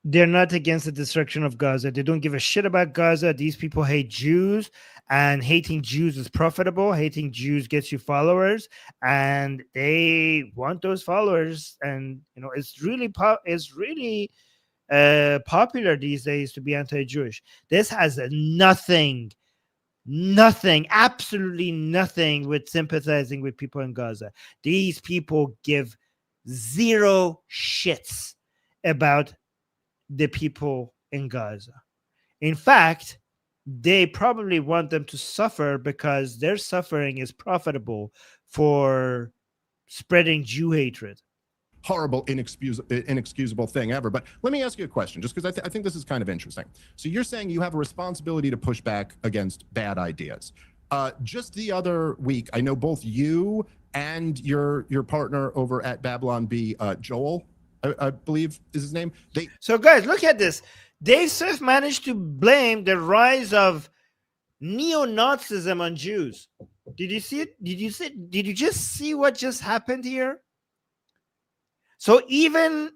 They're not against the destruction of Gaza. They don't give a shit about Gaza. These people hate Jews, and hating Jews is profitable. Hating Jews gets you followers, and they want those followers. And you know, it's really popular these days to be anti-Jewish. This has nothing, absolutely nothing with sympathizing with people in Gaza. These people give zero shits about the people in Gaza. In fact, they probably want them to suffer because their suffering is profitable for spreading Jew hatred. Horrible, inexcusable thing ever. But let me ask you a question, just because I think this is kind of interesting. So you're saying you have a responsibility to push back against bad ideas. Just the other week, I know both you and your partner over at Babylon Bee, Joel, I believe is his name. So guys, look at this. Dave Smith managed to blame the rise of neo-Nazism on Jews. Did you see it? Did you just see what just happened here? So even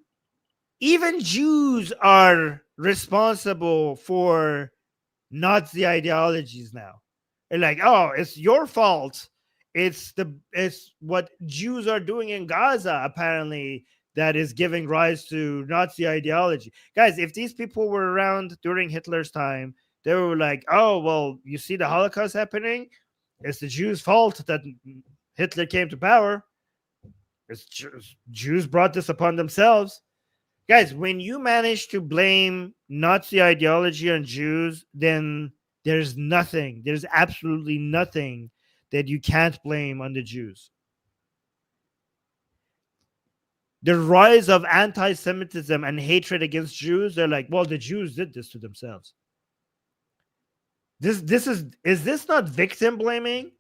Jews are responsible for Nazi ideologies now. They're like, oh, it's your fault. It's what Jews are doing in Gaza, apparently, that is giving rise to Nazi ideology. Guys, if these people were around during Hitler's time, they were like, oh, well, you see the Holocaust happening? It's the Jews' fault that Hitler came to power. It's Jews brought this upon themselves. Guys, when you manage to blame Nazi ideology on Jews, then there's absolutely nothing that you can't blame on the Jews. The rise of anti-Semitism and hatred against Jews, they're like, well, the Jews did this to themselves. Is this not victim blaming?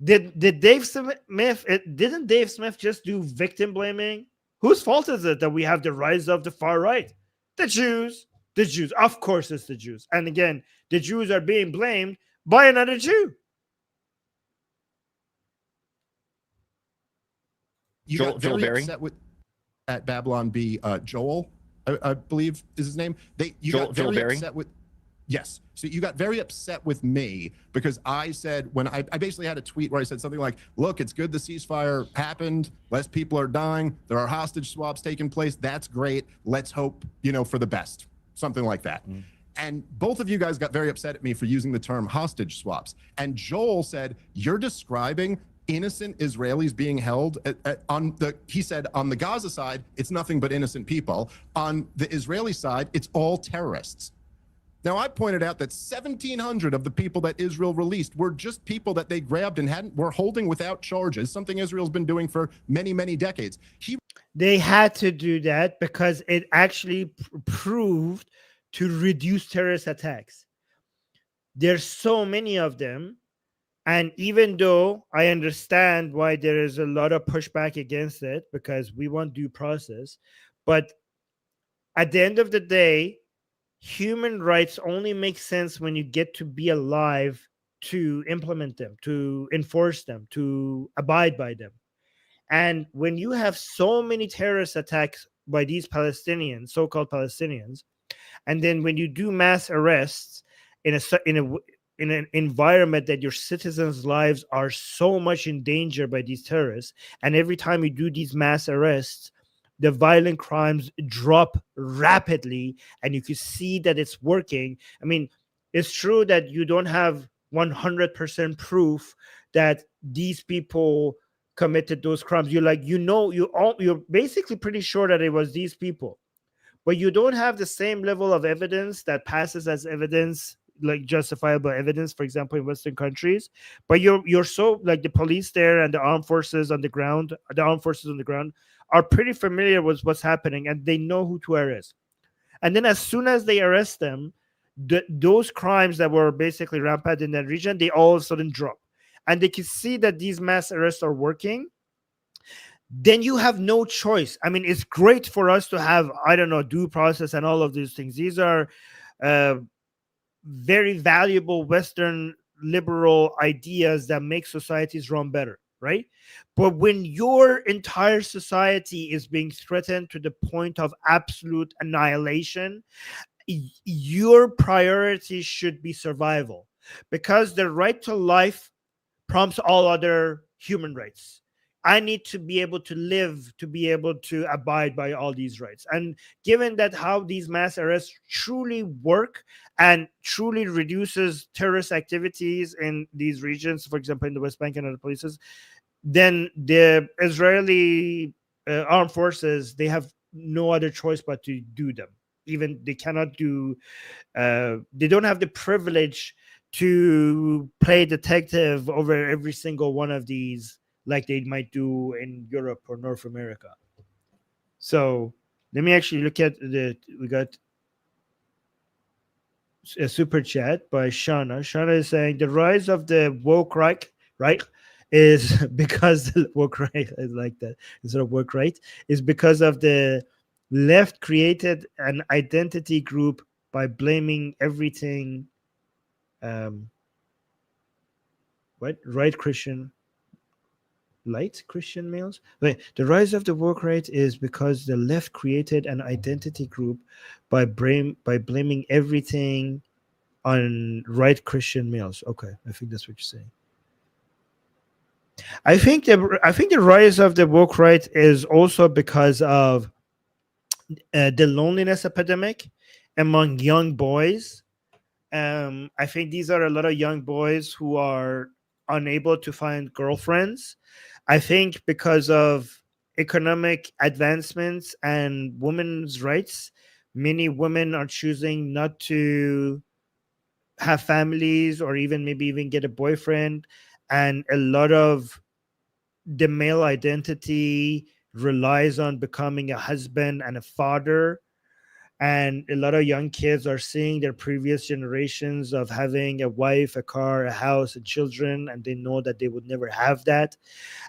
Didn't Dave Smith just do victim blaming? Whose fault is it that we have the rise of the far right? The Jews. Of course it's the Jews. And again, the Jews are being blamed by another Jew. You got very upset with at Babylon Bee, Joel, I believe is his name. Got very upset with. Yes. So you got very upset with me because I said, when I basically had a tweet where I said something like, look, it's good the ceasefire happened. Less people are dying. There are hostage swaps taking place. That's great. Let's hope, for the best. Something like that. And both of you guys got very upset at me for using the term hostage swaps. And Joel said, you're describing innocent Israelis being held he said on the Gaza side, it's nothing but innocent people. On the Israeli side, it's all terrorists. Now, I pointed out that 1,700 of the people that Israel released were just people that they grabbed and were holding without charges, something Israel's been doing for many, many decades. They had to do that because it actually proved to reduce terrorist attacks. There's so many of them. And even though I understand why there is a lot of pushback against it, because we want due process, but at the end of the day, human rights only make sense when you get to be alive to implement them, to enforce them, to abide by them. And when you have so many terrorist attacks by these Palestinians, so-called Palestinians, and then when you do mass arrests in a in an environment that your citizens' lives are so much in danger by these terrorists, and every time you do these mass arrests, the violent crimes drop rapidly, and if you see that it's working, I mean, it's true that you don't have 100% proof that these people committed those crimes. You're basically pretty sure that it was these people, but you don't have the same level of evidence that passes as evidence, like justifiable evidence, for example, in Western countries. But you're so, like, the police there and the armed forces on the ground are pretty familiar with what's happening, and they know who to arrest. And then as soon as they arrest them, those crimes that were basically rampant in that region, they all of a sudden drop, and they can see that these mass arrests are working. Then you have no choice. I mean, it's great for us to have, I don't know, due process and all of these things. These are very valuable Western liberal ideas that make societies run better, right? But when your entire society is being threatened to the point of absolute annihilation, your priority should be survival, because the right to life prompts all other human rights. I need to be able to live, to be able to abide by all these rights. And given that how these mass arrests truly work and truly reduces terrorist activities in these regions, for example, in the West Bank and other places, then the Israeli armed forces, they have no other choice but to do them. Even they cannot do, they don't have the privilege to play detective over every single one of these like they might do in Europe or North America. So let me actually look at we got a super chat by Shana. Shana is saying the rise of the woke right is because the woke right, I like that, instead of woke right, is because of the left created an identity group by blaming everything right Christian males. Wait, the rise of the woke right is because the left created an identity group by blaming everything on right Christian males. Okay, I think that's what you're saying. I think the rise of the woke right is also because of the loneliness epidemic among young boys. I think these are a lot of young boys who are unable to find girlfriends. I think because of economic advancements and women's rights, many women are choosing not to have families or maybe even get a boyfriend. And a lot of the male identity relies on becoming a husband and a father. And a lot of young kids are seeing their previous generations of having a wife, a car, a house, and children, and they know that they would never have that.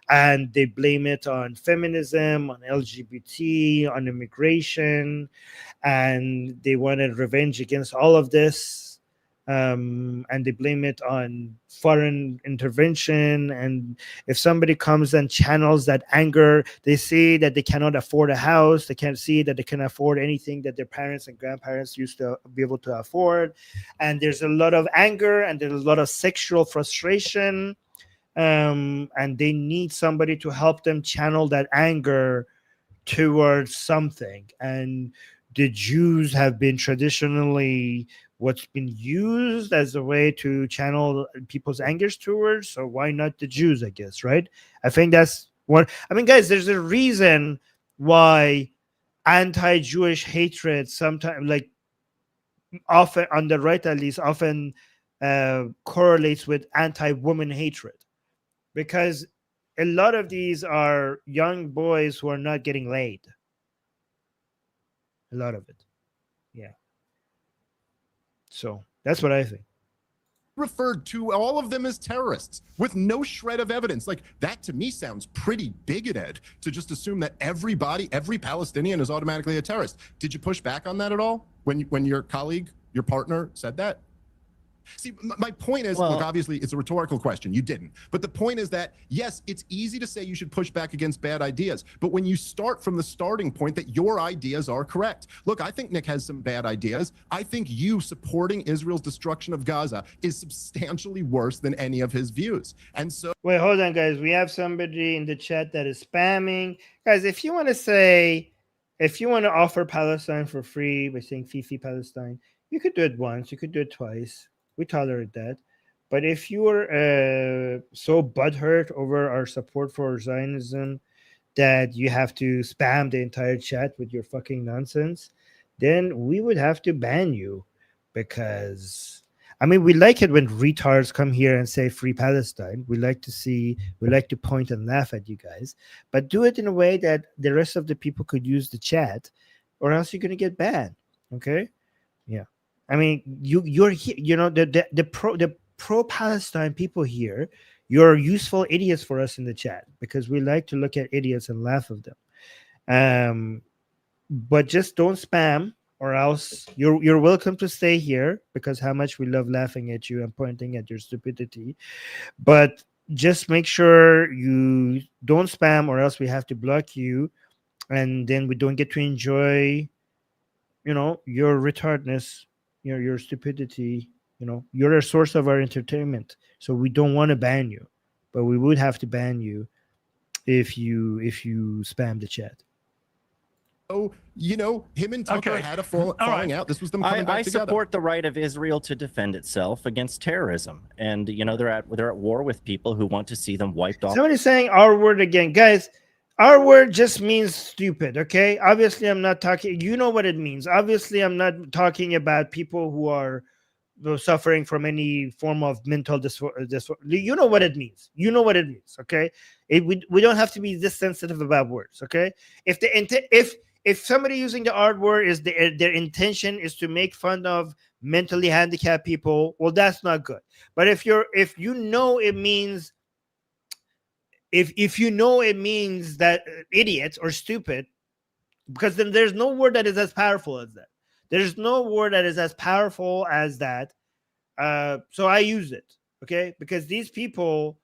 And they blame it on feminism, on LGBT, on immigration, and they wanted revenge against all of this. And they blame it on foreign intervention. And if somebody comes and channels that anger, they see that they cannot afford a house, they can't see that they can afford anything that their parents and grandparents used to be able to afford. And there's a lot of anger and there's a lot of sexual frustration, and they need somebody to help them channel that anger towards something. And the Jews have been traditionally what's been used as a way to channel people's angers towards. So why not the Jews, I guess, right? I think that's what, I mean, guys, there's a reason why anti-Jewish hatred sometimes, like often on the right at least, often correlates with anti-woman hatred. Because a lot of these are young boys who are not getting laid. A lot of it. Yeah. So that's what I think. Referred to all of them as terrorists with no shred of evidence. Like, that to me sounds pretty bigoted, to just assume that every Palestinian is automatically a terrorist. Did you push back on that at all when your colleague, your partner, said that? See, my point is, Well- look, obviously it's a rhetorical question. You didn't. But the point is that, yes, it's easy to say you should push back against bad ideas. But when you start from the starting point that your ideas are correct. Look, I think Nick has some bad ideas. I think you supporting Israel's destruction of Gaza is substantially worse than any of his views. And so Wait, hold on, guys. We have somebody in the chat that is spamming. Guys, if you want to offer Palestine for free by saying Fifi Palestine, you could do it once, you could do it twice. We tolerate that. But if you are so butthurt over our support for Zionism that you have to spam the entire chat with your fucking nonsense, then we would have to ban you. Because I mean, we like it when retards come here and say free Palestine. We like to point and laugh at you guys, but do it in a way that the rest of the people could use the chat, or else you're going to get banned. Okay. Yeah. I mean, you're here, the pro Palestine people here, you're useful idiots for us in the chat because we like to look at idiots and laugh at them. But just don't spam, or else you're welcome to stay here because how much we love laughing at you and pointing at your stupidity. But just make sure you don't spam, or else we have to block you, and then we don't get to enjoy, your retardness, your stupidity. You're a source of our entertainment, so we don't want to ban you, but we would have to ban you if you spam the chat. Oh, him and Tucker Okay. had a falling out. This was them coming back I together. support the right of Israel to defend itself against terrorism, and they're at war with people who want to see them wiped off. Somebody's saying our word again, guys. Our word just means stupid. Okay, obviously I'm not talking. You know what it means. Obviously I'm not talking about people who are suffering from any form of mental disorder. You know what it means. You know what it means. Okay, we don't have to be this sensitive about words. Okay, if somebody using the R word is their intention is to make fun of mentally handicapped people, well, that's not good. But if you know it means that idiot or stupid, because then there's no word that is as powerful as that. There's no word that is as powerful as that. So I use it, okay? Because these people,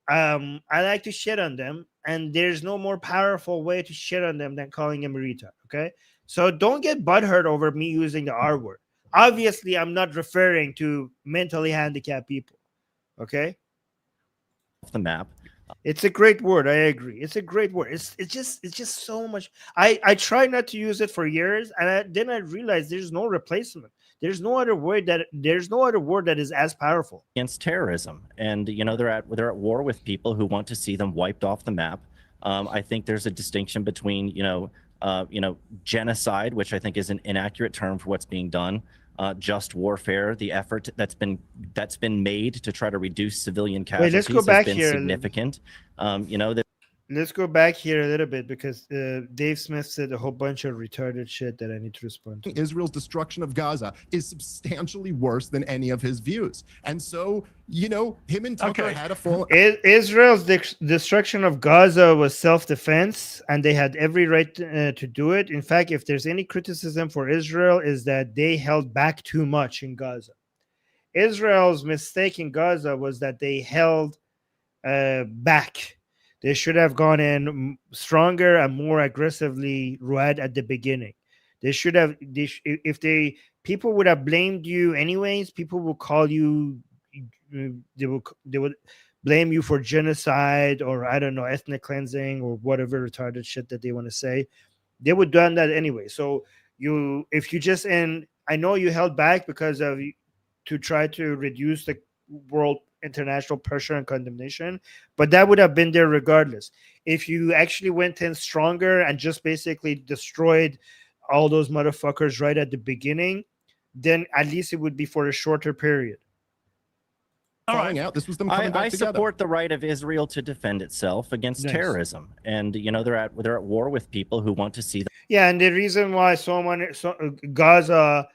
I like to shit on them, and there's no more powerful way to shit on them than calling them a retard, okay? So don't get butthurt over me using the R word. Obviously, I'm not referring to mentally handicapped people, okay? Off the map. It's a great word. I agree. It's a great word. It's just so much. I tried not to use it for years, and then I realized there's no replacement. There's no other word that is as powerful Against terrorism, and they're at war with people who want to see them wiped off the map. I think there's a distinction between genocide, which I think is an inaccurate term for what's being done. Just warfare, the effort that's been made to try to reduce civilian casualties let's go back has been here. significant. Let's go back here a little bit because Dave Smith said a whole bunch of retarded shit that I need to respond to. Israel's destruction of Gaza is substantially worse than any of his views. And so, him and Tucker had a Israel's destruction of Gaza was self-defense, and they had every right to do it. In fact, if there's any criticism for Israel, is that they held back too much in Gaza. Israel's mistake in Gaza was that they held back. They should have gone in stronger and more aggressively right at the beginning. They should have. People would have blamed you anyways. People will call you. They would blame you for genocide or I don't know, ethnic cleansing or whatever retarded shit that they want to say. They would done that anyway. So I know you held back because of to try to reduce the world international pressure and condemnation, but that would have been there regardless. If you actually went in stronger and just basically destroyed all those motherfuckers right at the beginning, then at least it would be for a shorter period. falling out. This was them coming back together. I support the right of Israel to defend itself against terrorism, and they're at war with people who want to see them. Yeah, and the reason why Gaza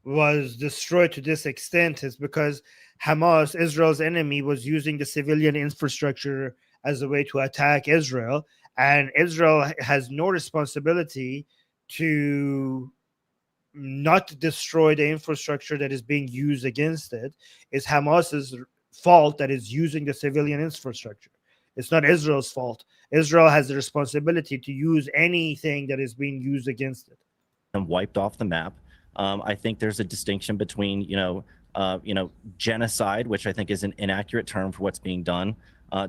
was destroyed to this extent is because Hamas, Israel's enemy, was using the civilian infrastructure as a way to attack Israel, and Israel has no responsibility to not destroy the infrastructure that is being used against it. It's Hamas's fault that is using the civilian infrastructure. It's not Israel's fault. Israel has the responsibility to use anything that is being used against it. And wiped off the map. I think there's a distinction between, genocide, which I think is an inaccurate term for what's being done.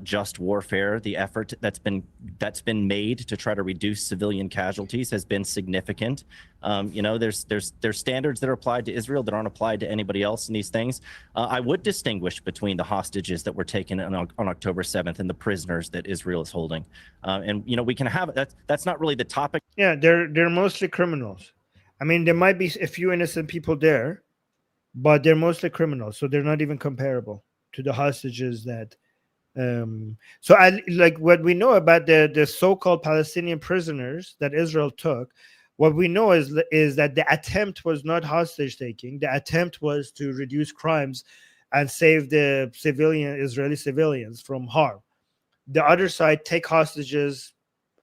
Just warfare, the effort that's been made to try to reduce civilian casualties has been significant. There's standards that are applied to Israel that aren't applied to anybody else in these things. I would distinguish between the hostages that were taken on October 7th and the prisoners that Israel is holding. We can have that's not really the topic. Yeah, they're mostly criminals. I mean, there might be a few innocent people there, but they're mostly criminals, so they're not even comparable to the hostages that. So I like what we know about the so-called Palestinian prisoners that Israel took. What we know is that the attempt was not hostage taking. The attempt was to reduce crimes and save the Israeli civilians from harm. The other side take hostages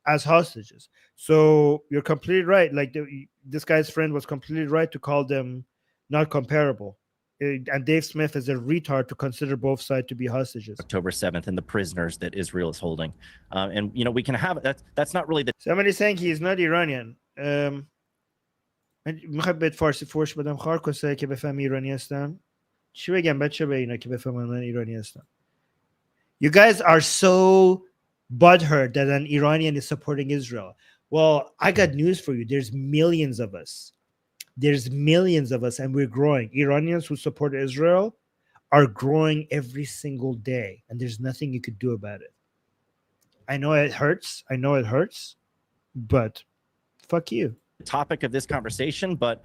as hostages. So you're completely right. Like this guy's friend was completely right to call them not comparable. And Dave Smith is a retard to consider both sides to be hostages. October 7th and the prisoners that Israel is holding. We can have that's not really the. Somebody saying he is not Iranian. میخواد بهت فارسی فوش بدم خار کسایی که بفهمی ایرانی هستن چی بگم بچه به اینا که بفهمن من ایرانی هستم. You guys are so butthurt that an Iranian is supporting Israel. Well, I got news for you. There's millions of us. There's millions of us, and we're growing. Iranians who support Israel are growing every single day, and there's nothing you could do about it. I know it hurts. But fuck you. Topic of this conversation, but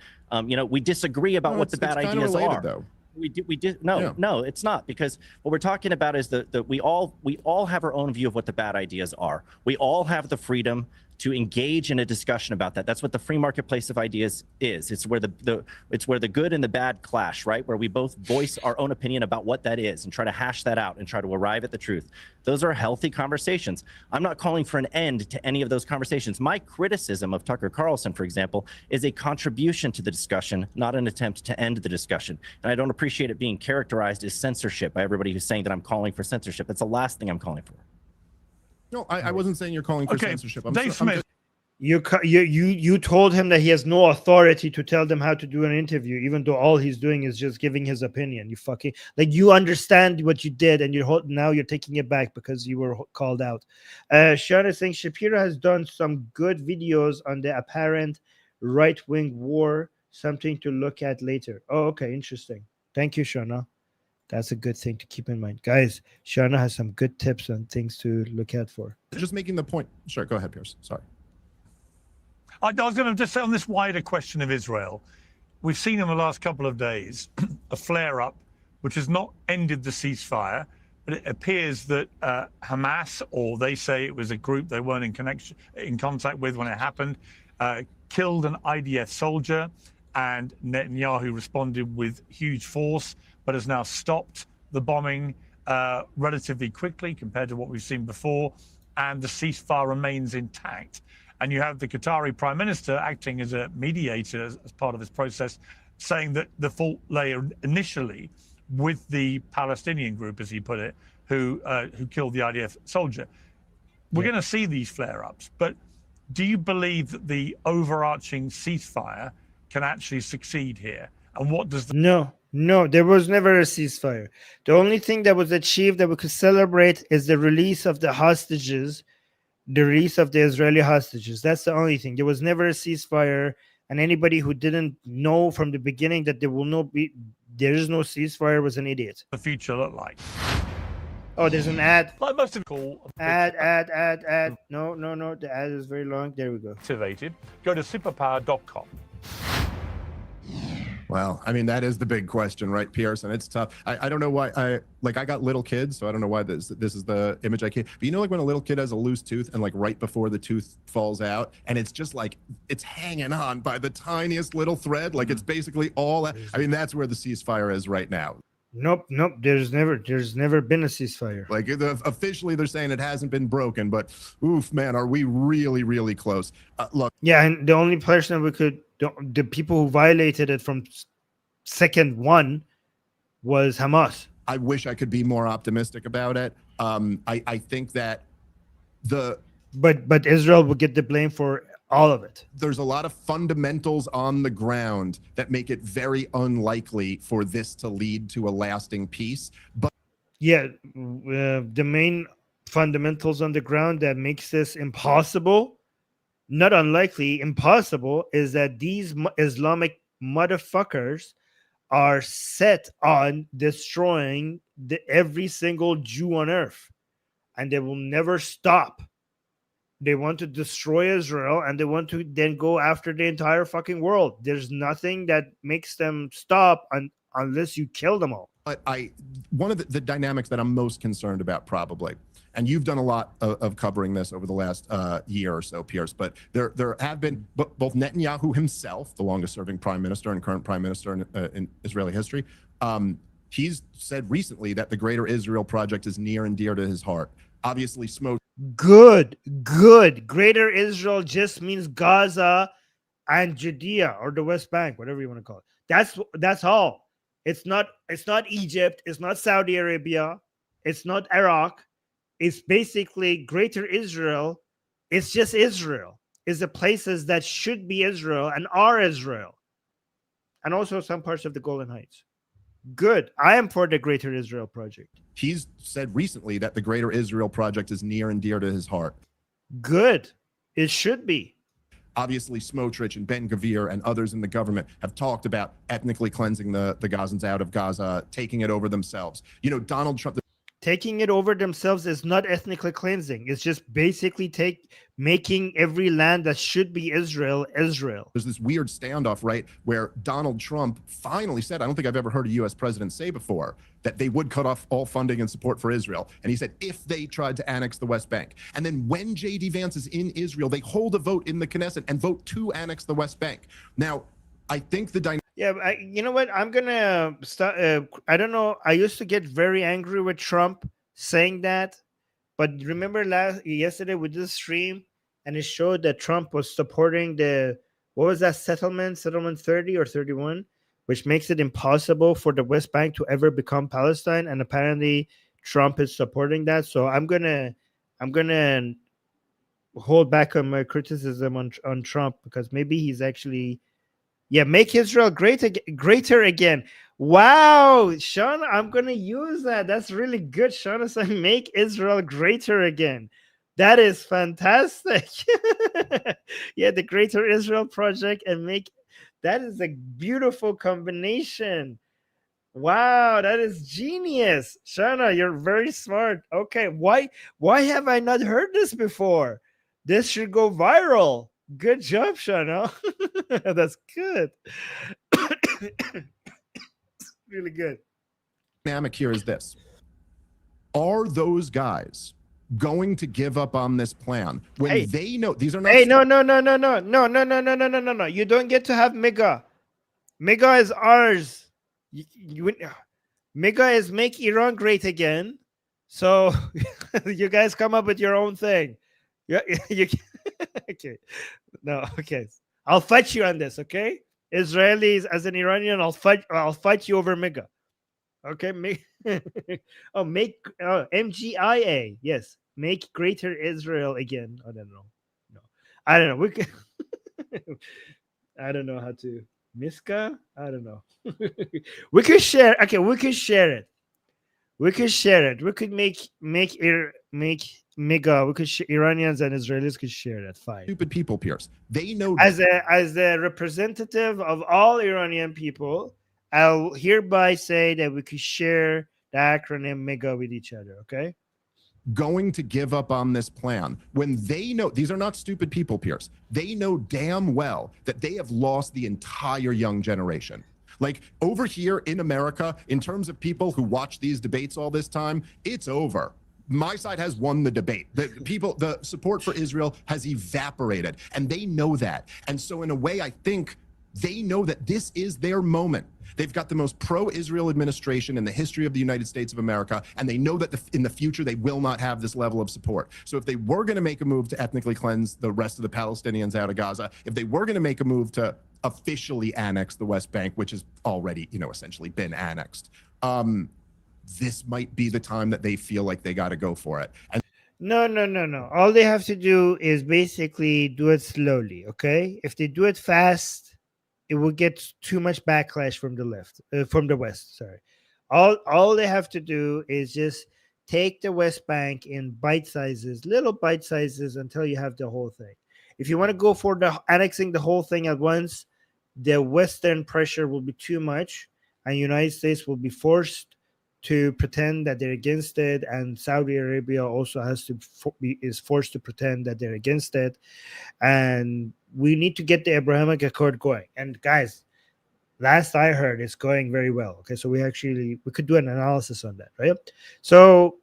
we disagree about what the bad ideas are. Though. No, it's not, because what we're talking about is that we all have our own view of what the bad ideas are. We all have the freedom to engage in a discussion about that. That's what the free marketplace of ideas is. It's where the good and the bad clash, right? Where we both voice our own opinion about what that is and try to hash that out and try to arrive at the truth. Those are healthy conversations. I'm not calling for an end to any of those conversations. My criticism of Tucker Carlson, for example, is a contribution to the discussion, not an attempt to end the discussion. And I don't appreciate it being characterized as censorship by everybody who's saying that I'm calling for censorship. That's the last thing I'm calling for. No, I wasn't saying you're calling for censorship. Dave Smith. You told him that he has no authority to tell them how to do an interview, even though all he's doing is just giving his opinion. You fucking you understand what you did, and now you're taking it back because you were called out. Sean is saying Shapiro has done some good videos on the apparent right-wing war. Something to look at later. Oh, okay, interesting. Thank you, Shauna. That's a good thing to keep in mind. Guys, Shauna has some good tips on things to look out for. Just making the point. Sure, go ahead, Piers. Sorry. I was going to just say on this wider question of Israel, we've seen in the last couple of days a flare-up which has not ended the ceasefire, but it appears that Hamas, or they say it was a group they weren't in contact with when it happened, killed an IDF soldier, and Netanyahu responded with huge force, but has now stopped the bombing relatively quickly compared to what we've seen before, and the ceasefire remains intact. And you have the Qatari Prime Minister acting as a mediator as part of this process, saying that the fault lay initially with the Palestinian group, as he put it, who killed the IDF soldier. We're going to see these flare-ups, but do you believe that the overarching ceasefire can actually succeed here? And what does the... No, there was never a ceasefire. The only thing that was achieved that we could celebrate is the release of the hostages, the release of the Israeli hostages. That's the only thing. There was never a ceasefire, and anybody who didn't know from the beginning that there is no ceasefire was an idiot. The future look like? Oh, there's an ad. Like most of the Ad. No. The ad is very long. There we go. Activated. Go to superpower.com. Well, I mean, that is the big question, right, Piers? And it's tough. I don't know why. I got little kids, so I don't know why this is the image I came. But you know, like when a little kid has a loose tooth and like right before the tooth falls out, and it's just like it's hanging on by the tiniest little thread, like it's basically all. I mean, that's where the ceasefire is right now. Nope. There's never been a ceasefire. Like officially, they're saying it hasn't been broken, but oof, man, are we really, really close? Look, Yeah, and the only person the people who violated it from second one was Hamas. I wish I could be more optimistic about it. I think that but Israel will get the blame for all of it. There's a lot of fundamentals on the ground that make it very unlikely for this to lead to a lasting peace. But yeah, the main fundamentals on the ground that makes this impossible, not unlikely, impossible, is that these Islamic motherfuckers are set on destroying every single Jew on earth, and they will never stop. They want to destroy Israel, and they want to then go after the entire fucking world. There's nothing that makes them stop unless you kill them all. But one of the dynamics that I'm most concerned about, probably, and you've done a lot of covering this over the last year or so, Piers, but there have been both Netanyahu himself, the longest-serving prime minister and current prime minister in Israeli history, he's said recently that the Greater Israel Project is near and dear to his heart. Obviously, smoke. Good. Greater Israel just means Gaza and Judea, or the West Bank, whatever you want to call it. That's all. It's not Egypt. It's not Saudi Arabia. It's not Iraq. It's basically Greater Israel. It's just Israel. It's the places that should be Israel and are Israel, and also some parts of the Golan Heights. Good. I am for the Greater Israel Project. He's said recently that the Greater Israel Project is near and dear to his heart. Good. It should be. Obviously, Smotrich and Ben Gvir and others in the government have talked about ethnically cleansing the Gazans out of Gaza, taking it over themselves. You know, Donald Trump... Taking it over themselves is not ethnically cleansing. It's just basically making every land that should be Israel, Israel. There's this weird standoff, right, where Donald Trump finally said, I don't think I've ever heard a U.S. president say before, that they would cut off all funding and support for Israel. And he said, if they tried to annex the West Bank. And then when J.D. Vance is in Israel, they hold a vote in the Knesset and vote to annex the West Bank. Now, I think the dynamic... Yeah, you know what? I'm gonna start. I don't know. I used to get very angry with Trump saying that, but remember yesterday we did a stream, and it showed that Trump was supporting what was that settlement 30 or 31, which makes it impossible for the West Bank to ever become Palestine, and apparently Trump is supporting that. So I'm gonna hold back on my criticism on Trump, because maybe he's actually. Yeah, make Israel greater again. Wow, Sean, I'm going to use that. That's really good, Sean. So make Israel greater again. That is fantastic. Yeah, the Greater Israel Project that is a beautiful combination. Wow, that is genius. Shana, you're very smart. Okay, why have I not heard this before? This should go viral. Good job, Shana. That's good. Really good. Dynamic here is this. Are those guys going to give up on this plan when they know these are not... Hey, no. You don't get to have Mega. Mega is ours. Mega is make Iran great again. So you guys come up with your own thing. You okay. No, okay. I'll fight you on this, okay? Israelis, as an Iranian, I'll fight you over Mega. Okay, MGIA. Yes. Make Greater Israel again. I don't know. No. I don't know. We can I don't know how to Miska? I don't know. We could share. Okay, we could share it. We could share it. We could make Mega. Iranians and Israelis could share that. Fine. Stupid people, Piers. They know. As a representative of all Iranian people, I'll hereby say that we could share the acronym Mega with each other. Okay. Going to give up on this plan when they know these are not stupid people, Piers. They know damn well that they have lost the entire young generation. Like over here in America, in terms of people who watch these debates all this time, it's over. My side has won the debate. The support for Israel has evaporated, and they know that. And so in a way, I think They know that this is their moment. They've got the most pro-Israel administration in the history of the United States of America, and they know that in the future they will not have this level of support. So if they were going to make a move to ethnically cleanse the rest of the Palestinians out of Gaza, if they were going to make a move to officially annex the West Bank, which has already, essentially been annexed, this might be the time that they feel like they got to go for it. And No. All they have to do is basically do it slowly, okay? If they do it fast, it will get too much backlash from the left, from the West. Sorry. All they have to do is just take the West Bank in bite sizes, little bite sizes, until you have the whole thing. If you want to go for the annexing the whole thing at once, the Western pressure will be too much, and the United States will be forced to pretend that they're against it, and Saudi Arabia also has to is forced to pretend that they're against it, and we need to get the Abrahamic Accord going. And guys, last I heard, it's going very well. Okay, so we could do an analysis on that, right? So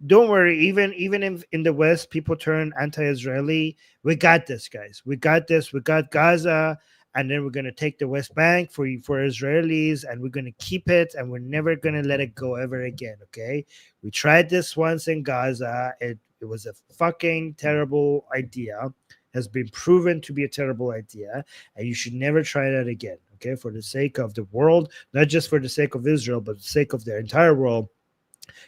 don't worry, even if in the West people turn anti-Israeli, we got this, guys. We got this. We got Gaza. And then we're going to take the West Bank for Israelis, and we're going to keep it, and we're never going to let it go ever again, okay? We tried this once in Gaza. It was a fucking terrible idea. Has been proven to be a terrible idea, and you should never try that again, okay? For the sake of the world, not just for the sake of Israel, but the sake of the entire world.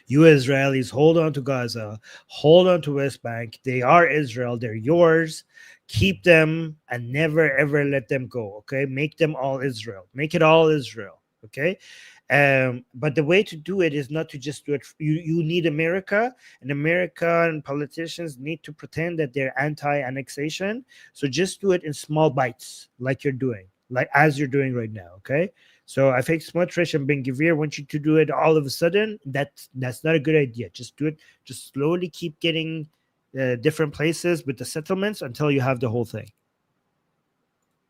You Israelis, hold on to Gaza, hold on to West Bank. They are Israel. They're yours. Keep them and never, ever let them go, okay? Make them all Israel. Make it all Israel, okay? But the way to do it is not to just do it. You need America, and American politicians need to pretend that they're anti-annexation. So just do it in small bites, like you're doing, like as you're doing right now, okay? So I think Smotrich and Ben-Gvir want you to do it all of a sudden. That's not a good idea. Just do it. Just slowly keep getting different places with the settlements until you have the whole thing.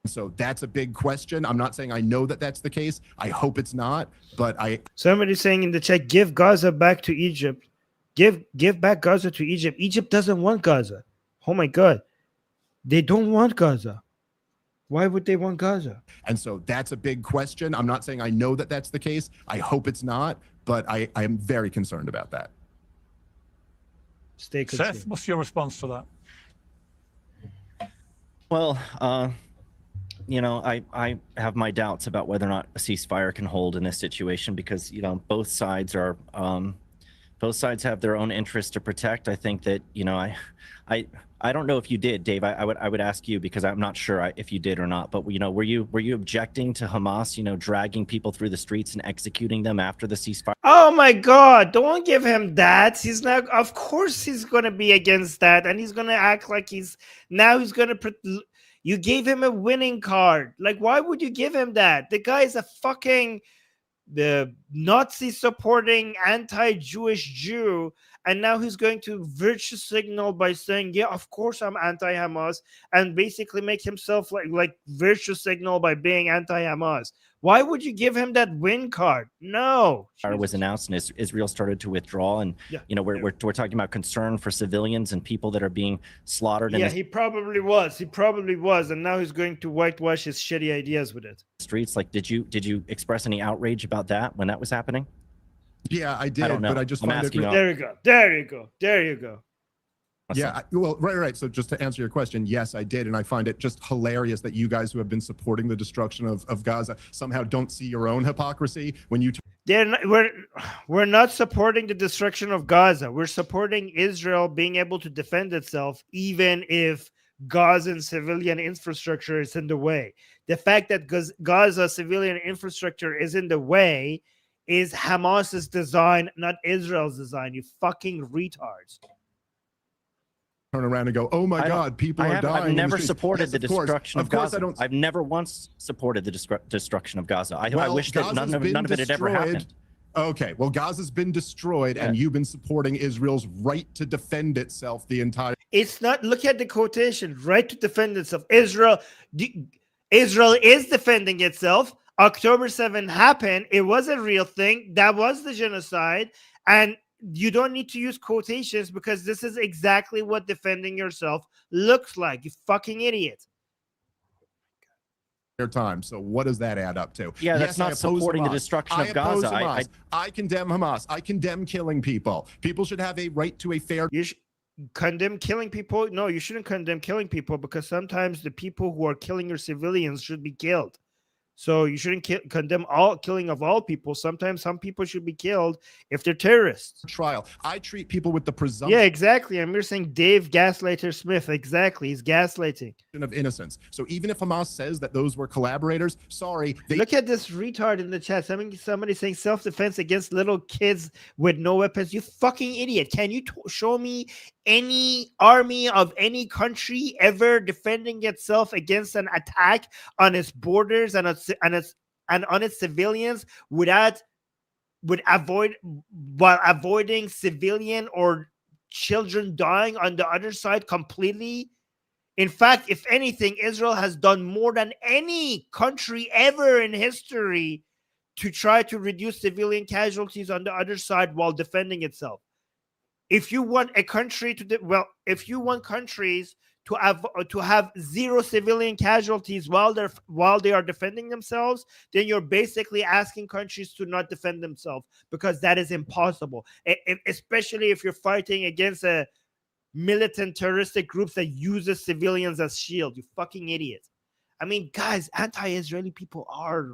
so that's a big question. I'm not saying I know that that's the case. I hope it's not, but Somebody's saying in the chat, give Gaza back to Egypt. Give back Gaza to Egypt. Egypt doesn't want Gaza. Oh my God. They don't want Gaza. Why would they want Gaza? And so that's a big question. I'm not saying I know that that's the case. I hope it's not, but I am very concerned about that. Stay concerned. Seth, what's your response to that? Well, I have my doubts about whether or not a ceasefire can hold in this situation because, both sides have their own interests to protect. I think that, I don't know if you did, Dave. I would ask you because I'm not sure if you did or not. But were you objecting to Hamas, dragging people through the streets and executing them after the ceasefire? Oh my God! Don't give him that. He's not. Of course, he's gonna be against that, and he's gonna act like he's gonna. You gave him a winning card. Like, why would you give him that? The guy is a fucking the Nazi supporting anti-Jewish Jew. And now he's going to virtue signal by saying, yeah, of course I'm anti-Hamas, and basically make himself like virtue signal by being anti-Hamas. Why would you give him that win card? No. Was announced and Israel started to withdraw. And, we're talking about concern for civilians and people that are being slaughtered. Yeah, he probably was. And now he's going to whitewash his shitty ideas with it. Streets. Like, did you express any outrage about that when that was happening? Yeah, I did, but I just find it. There you go. Yeah, well, right. So just to answer your question, yes, I did. And I find it just hilarious that you guys who have been supporting the destruction of Gaza somehow don't see your own hypocrisy when you... We're not supporting the destruction of Gaza. We're supporting Israel being able to defend itself, even if Gazan civilian infrastructure is in the way. The fact that Gaza civilian infrastructure is in the way is Hamas's design, not Israel's design, you fucking retards. Turn around and go, oh my God, people are dying. I've never supported the destruction of Gaza. I don't. I've never once supported the destruction of Gaza. I wish that none of it had ever happened. Okay, well, Gaza's been destroyed, and you've been supporting Israel's right to defend itself the entire... It's not, look at the quotation, right to defend itself. Israel is defending itself. October 7 happened. It was a real thing. That was the genocide. And you don't need to use quotations because this is exactly what defending yourself looks like. You fucking idiot. their time. So what does that add up to? Yeah, that's Yes, I not oppose supporting the Hamas. destruction I of oppose Gaza. Hamas. I condemn Hamas. I condemn killing people. People should have a right to a fair. You condemn killing people? No, you shouldn't condemn killing people, because sometimes the people who are killing your civilians should be killed. So you shouldn't condemn all killing of all people. Sometimes some people should be killed if they're terrorists. Trial. I treat people with the presumption. Yeah, exactly. I'm just saying Dave Gaslighter Smith. Exactly. He's gaslighting. Of innocence. So even if Hamas says that those were collaborators, sorry. Look at this retard in the chat. Somebody saying self-defense against little kids with no weapons. You fucking idiot. Can you show me any army of any country ever defending itself against an attack on its borders and on its civilians while avoiding civilian or children dying on the other side completely? In fact, if anything, Israel has done more than any country ever in history to try to reduce civilian casualties on the other side while defending itself. If you want a country if you want countries to have zero civilian casualties while they are defending themselves, then you're basically asking countries to not defend themselves, because that is impossible. Especially if you're fighting against a militant terroristic groups that uses civilians as shield. You fucking idiot. I mean, guys, anti-Israeli people are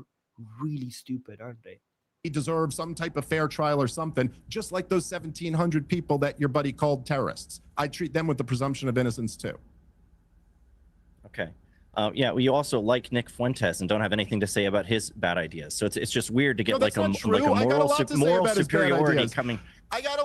really stupid, aren't they? He deserves some type of fair trial or something, just like those 1,700 people that your buddy called terrorists. I treat them with the presumption of innocence too. Okay. Yeah, well, you also like Nick Fuentes and don't have anything to say about his bad ideas. So it's just weird to get No, a moral superiority coming. I got a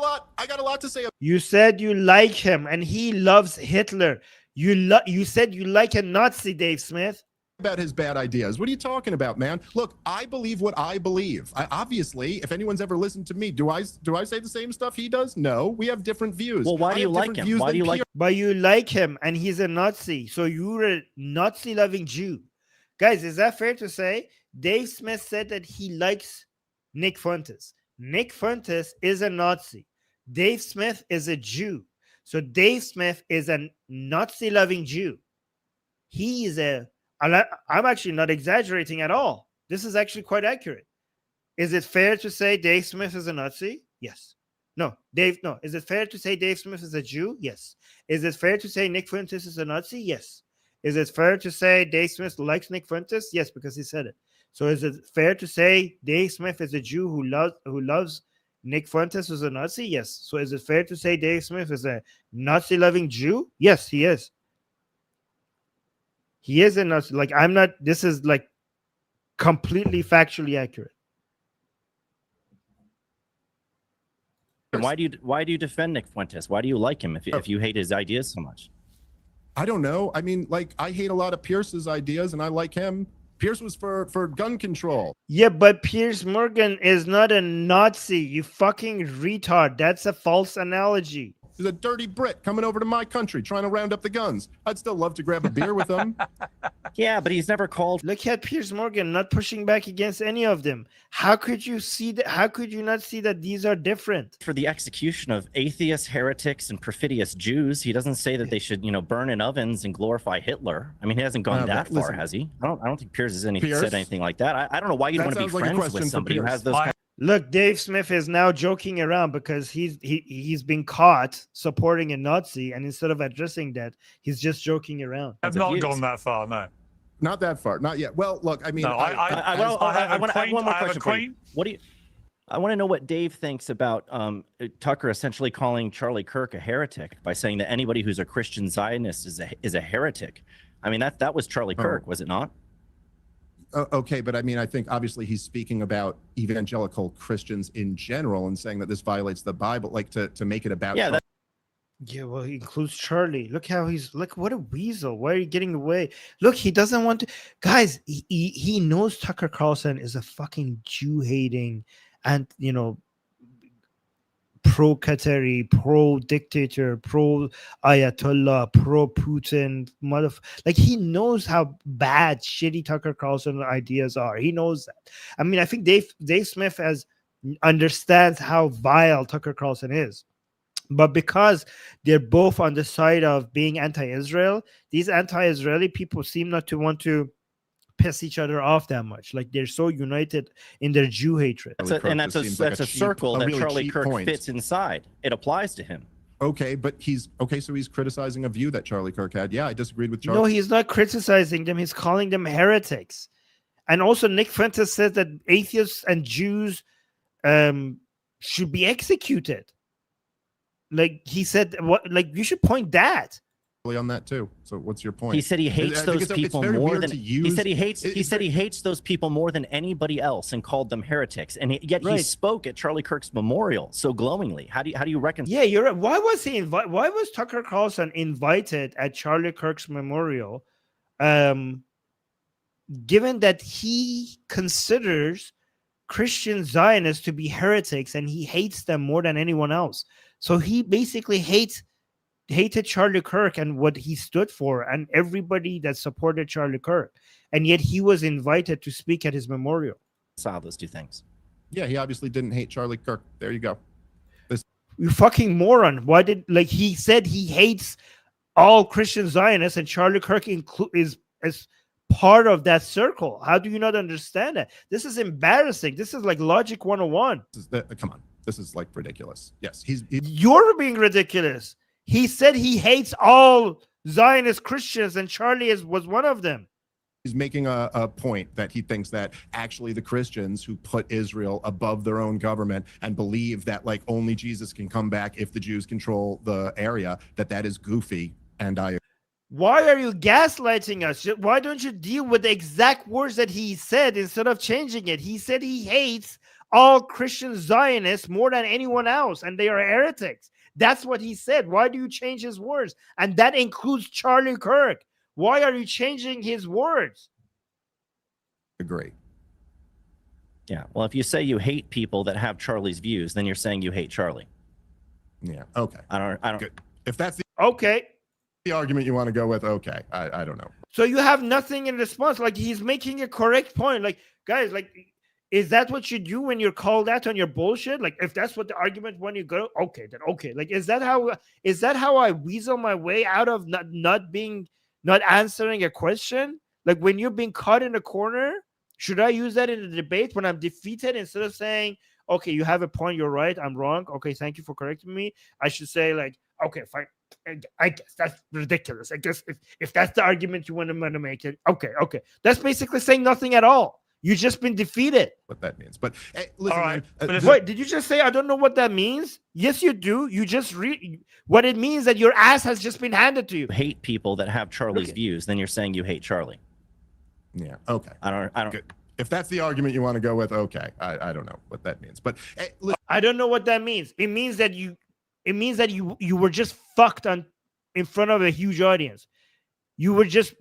lot to say about. You said you like him and he loves Hitler. You said you like a Nazi, Dave Smith. About his bad ideas. What are you talking about, man? Look, I believe what I believe. Obviously, if anyone's ever listened to me, do I say the same stuff he does? No, we have different views. Well, why do you like him? Why do you like? But you like him, and he's a Nazi, so you're a Nazi-loving Jew. Guys, is that fair to say? Dave Smith said that he likes Nick Fuentes. Nick Fuentes is a Nazi. Dave Smith is a Jew. So Dave Smith is a Nazi-loving Jew. He is I'm actually not exaggerating at all. This is actually quite accurate. Is it fair to say Dave Smith is a Nazi? Yes. No. Is it fair to say Dave Smith is a Jew? Yes. Is it fair to say Nick Fuentes is a Nazi? Yes. Is it fair to say Dave Smith likes Nick Fuentes? Yes, because he said it. So is it fair to say Dave Smith is a Jew who loves Nick Fuentes is a Nazi? Yes. So is it fair to say Dave Smith is a Nazi-loving Jew? Yes, he is. He is a Nazi. Like, I'm not. This is like completely factually accurate. And why do you defend Nick Fuentes? Why do you like him if you hate his ideas so much? I don't know. I mean, like, I hate a lot of Pierce's ideas, and I like him. Pierce was for gun control. Yeah, but Piers Morgan is not a Nazi. You fucking retard. That's a false analogy. He's a dirty Brit coming over to my country trying to round up the guns. I'd still love to grab a beer with him. Yeah, but he's never called. Look at Piers Morgan not pushing back against any of them. How could you see that? How could you not see that these are different? For the execution of atheists, heretics, and perfidious Jews, he doesn't say that they should, burn in ovens and glorify Hitler. I mean, he hasn't gone that far, has he? I don't think Piers has said anything like that. I don't know why you'd want to be friends with somebody who has those. Look, Dave Smith is now joking around because he's been caught supporting a Nazi, and instead of addressing that, he's just joking around. I've not gone that far, no. Not that far, not yet. Well, look, I mean, I want one more question for you. I want to know what Dave thinks about Tucker essentially calling Charlie Kirk a heretic by saying that anybody who's a Christian Zionist is a heretic. I mean, that was Charlie Kirk, was it not? Okay, but I mean, I think obviously he's speaking about evangelical Christians in general and saying that this violates the Bible, like to make it about. Yeah, well, he includes Charlie. Look what a weasel. Why are you getting away? Look, he doesn't want to. Guys, he knows Tucker Carlson is a fucking Jew-hating and, pro-Qatari, pro-dictator, pro-Ayatollah, pro-Putin, like, he knows how bad, shitty Tucker Carlson ideas are. He knows that. I mean, I think Dave Smith understands how vile Tucker Carlson is. But because they're both on the side of being anti-Israel, these anti-Israeli people seem not to want to piss each other off that much. Like they're so united in their Jew hatred. That's a circle that Charlie Kirk fits inside. It applies to him. Okay, but so he's criticizing a view that Charlie Kirk had. Yeah, I disagreed with Charlie. No, he's not criticizing them. He's calling them heretics. And also Nick Fuentes says that atheists and Jews should be executed. Like he said, you should point that. On that too. So what's your point? He said he hates those people more than he said he hates those people more than anybody else and called them heretics. And yet he spoke at Charlie Kirk's memorial so glowingly. How do you reconcile? Yeah, you're right. Why was Tucker Carlson invited at Charlie Kirk's memorial? Given that he considers Christian Zionists to be heretics and he hates them more than anyone else. So he basically hated Charlie Kirk and what he stood for and everybody that supported Charlie Kirk. And yet he was invited to speak at his memorial. Saw those two things. Yeah, he obviously didn't hate Charlie Kirk. There you go. You fucking moron. Why did, he said he hates all Christian Zionists and Charlie Kirk is part of that circle. How do you not understand that? This is embarrassing. This is like logic 101. Come on. This is like ridiculous. Yes, you're being ridiculous. He said he hates all Zionist Christians, and Charlie was one of them. He's making a point that he thinks that actually the Christians who put Israel above their own government and believe that like only Jesus can come back if the Jews control the area, that is goofy. And why are you gaslighting us? Why don't you deal with the exact words that he said instead of changing it? He said he hates all Christian Zionists more than anyone else, and they are heretics. That's what he said. Why do you change his words? And that includes Charlie Kirk. Why are you changing his words? Agree. Yeah. Well, if you say you hate people that have Charlie's views, then you're saying you hate Charlie. Yeah. Okay. I don't. Good. If that's the argument you want to go with, okay. I don't know. So you have nothing in response. Like he's making a correct point. Like, guys, is that what you do when you're called out on your bullshit? Like, if that's what the argument when you go, okay, then okay. Like, is that how I weasel my way out of not answering a question? Like when you're being caught in a corner, should I use that in a debate when I'm defeated instead of saying, okay, you have a point, you're right, I'm wrong. Okay, thank you for correcting me. I should say like, okay, fine. I guess that's ridiculous. I guess if that's the argument you want to make it, okay. That's basically saying nothing at all. You've just been defeated. What that means. But hey, listen, all right. Wait, did you just say I don't know what that means? Yes, you do. You just read what it means that your ass has just been handed to you. Hate people that have Charlie's views, then you're saying you hate Charlie. Yeah. Okay. I don't. Good. If that's the argument you want to go with, okay. I don't know what that means. But hey, listen. I don't know what that means. It means that you were just fucked in front of a huge audience. You were just